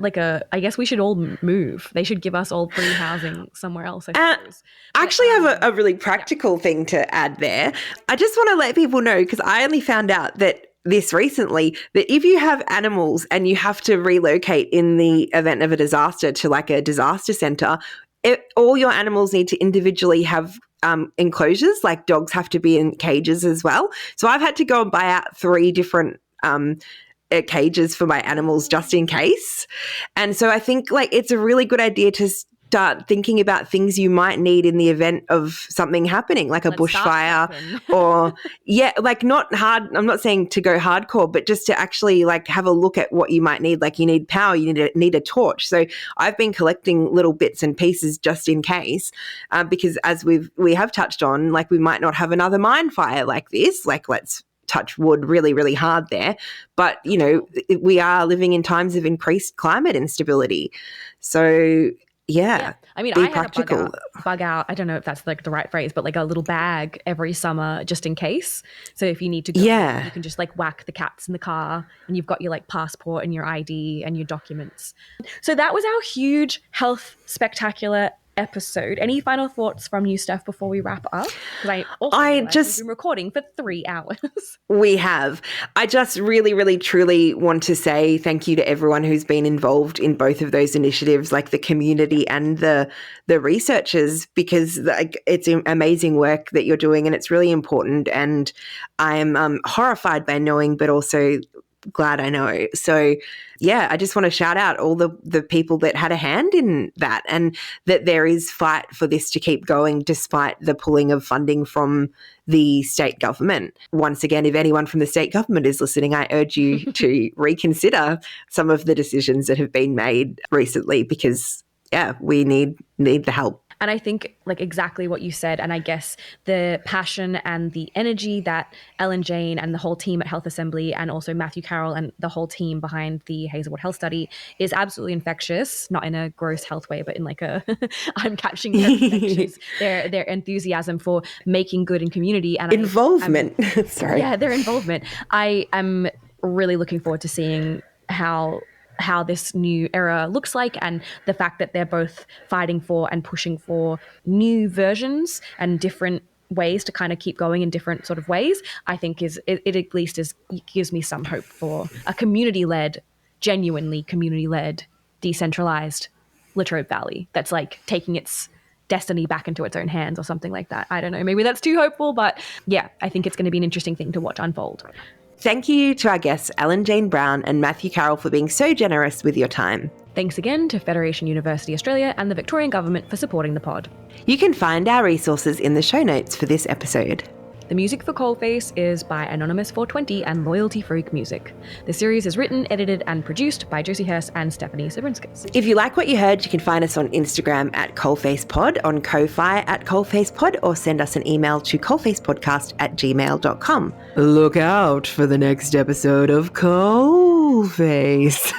I guess we should all move. They should give us all free housing somewhere else, I suppose. I actually have a really practical thing to add there. I just want to let people know, because I only found out that this recently, that if you have animals and you have to relocate in the event of a disaster to like a disaster centre, all your animals need to individually have enclosures. Like dogs have to be in cages as well. So I've had to go and buy out 3 different cages for my animals just in case. And so I think like it's a really good idea to start thinking about things you might need in the event of something happening, like a bushfire or like not hard. I'm not saying to go hardcore, but just to actually like have a look at what you might need. Like you need power, you need a torch. So I've been collecting little bits and pieces just in case, because as we have touched on, like we might not have another mine fire like this. Like let's touch wood really, really hard there. But, we are living in times of increased climate instability. So, yeah. I mean, I had practical. A bug out. I don't know if that's like the right phrase, but like a little bag every summer just in case. So if you need to go, you can just like whack the cats in the car and you've got your like passport and your ID and your documents. So that was our huge health spectacular episode. Any final thoughts from you, Steph, before we wrap up? Because we've been recording for 3 hours. We have. I just really, really, truly want to say thank you to everyone who's been involved in both of those initiatives, like the community and the researchers, because it's amazing work that you're doing and it's really important. And I'm horrified by knowing, but also glad I know. So yeah, I just want to shout out all the people that had a hand in that, and that there is fight for this to keep going despite the pulling of funding from the state government. Once again, if anyone from the state government is listening, I urge you to reconsider some of the decisions that have been made recently, because we need the help. And I think like exactly what you said, and I guess the passion and the energy that Ellen Jane and the whole team at Health Assembly, and also Matthew Carroll and the whole team behind the Hazelwood Health Study, is absolutely infectious, not in a gross health way, but in like a I'm catching their enthusiasm for making good in community and involvement. Sorry. Yeah, their involvement. I am really looking forward to seeing how this new era looks like, and the fact that they're both fighting for and pushing for new versions and different ways to kind of keep going in different sort of ways, I think it at least gives me some hope for a genuinely community-led, decentralized Latrobe Valley that's like taking its destiny back into its own hands or something like that. I don't know, maybe that's too hopeful, but yeah, I think it's going to be an interesting thing to watch unfold. Thank you to our guests, Ellen Jane Brown and Matthew Carroll, for being so generous with your time. Thanks again to Federation University Australia and the Victorian Government for supporting the pod. You can find our resources in the show notes for this episode. The music for Coalface is by Anonymous420 and Loyalty Freak Music. The series is written, edited, and produced by Josie Hurst and Stephanie Sabrinskas. If you like what you heard, you can find us on Instagram at CoalfacePod, on Ko-Fi at CoalfacePod, or send us an email to coalfacepodcast@gmail.com. Look out for the next episode of Coalface.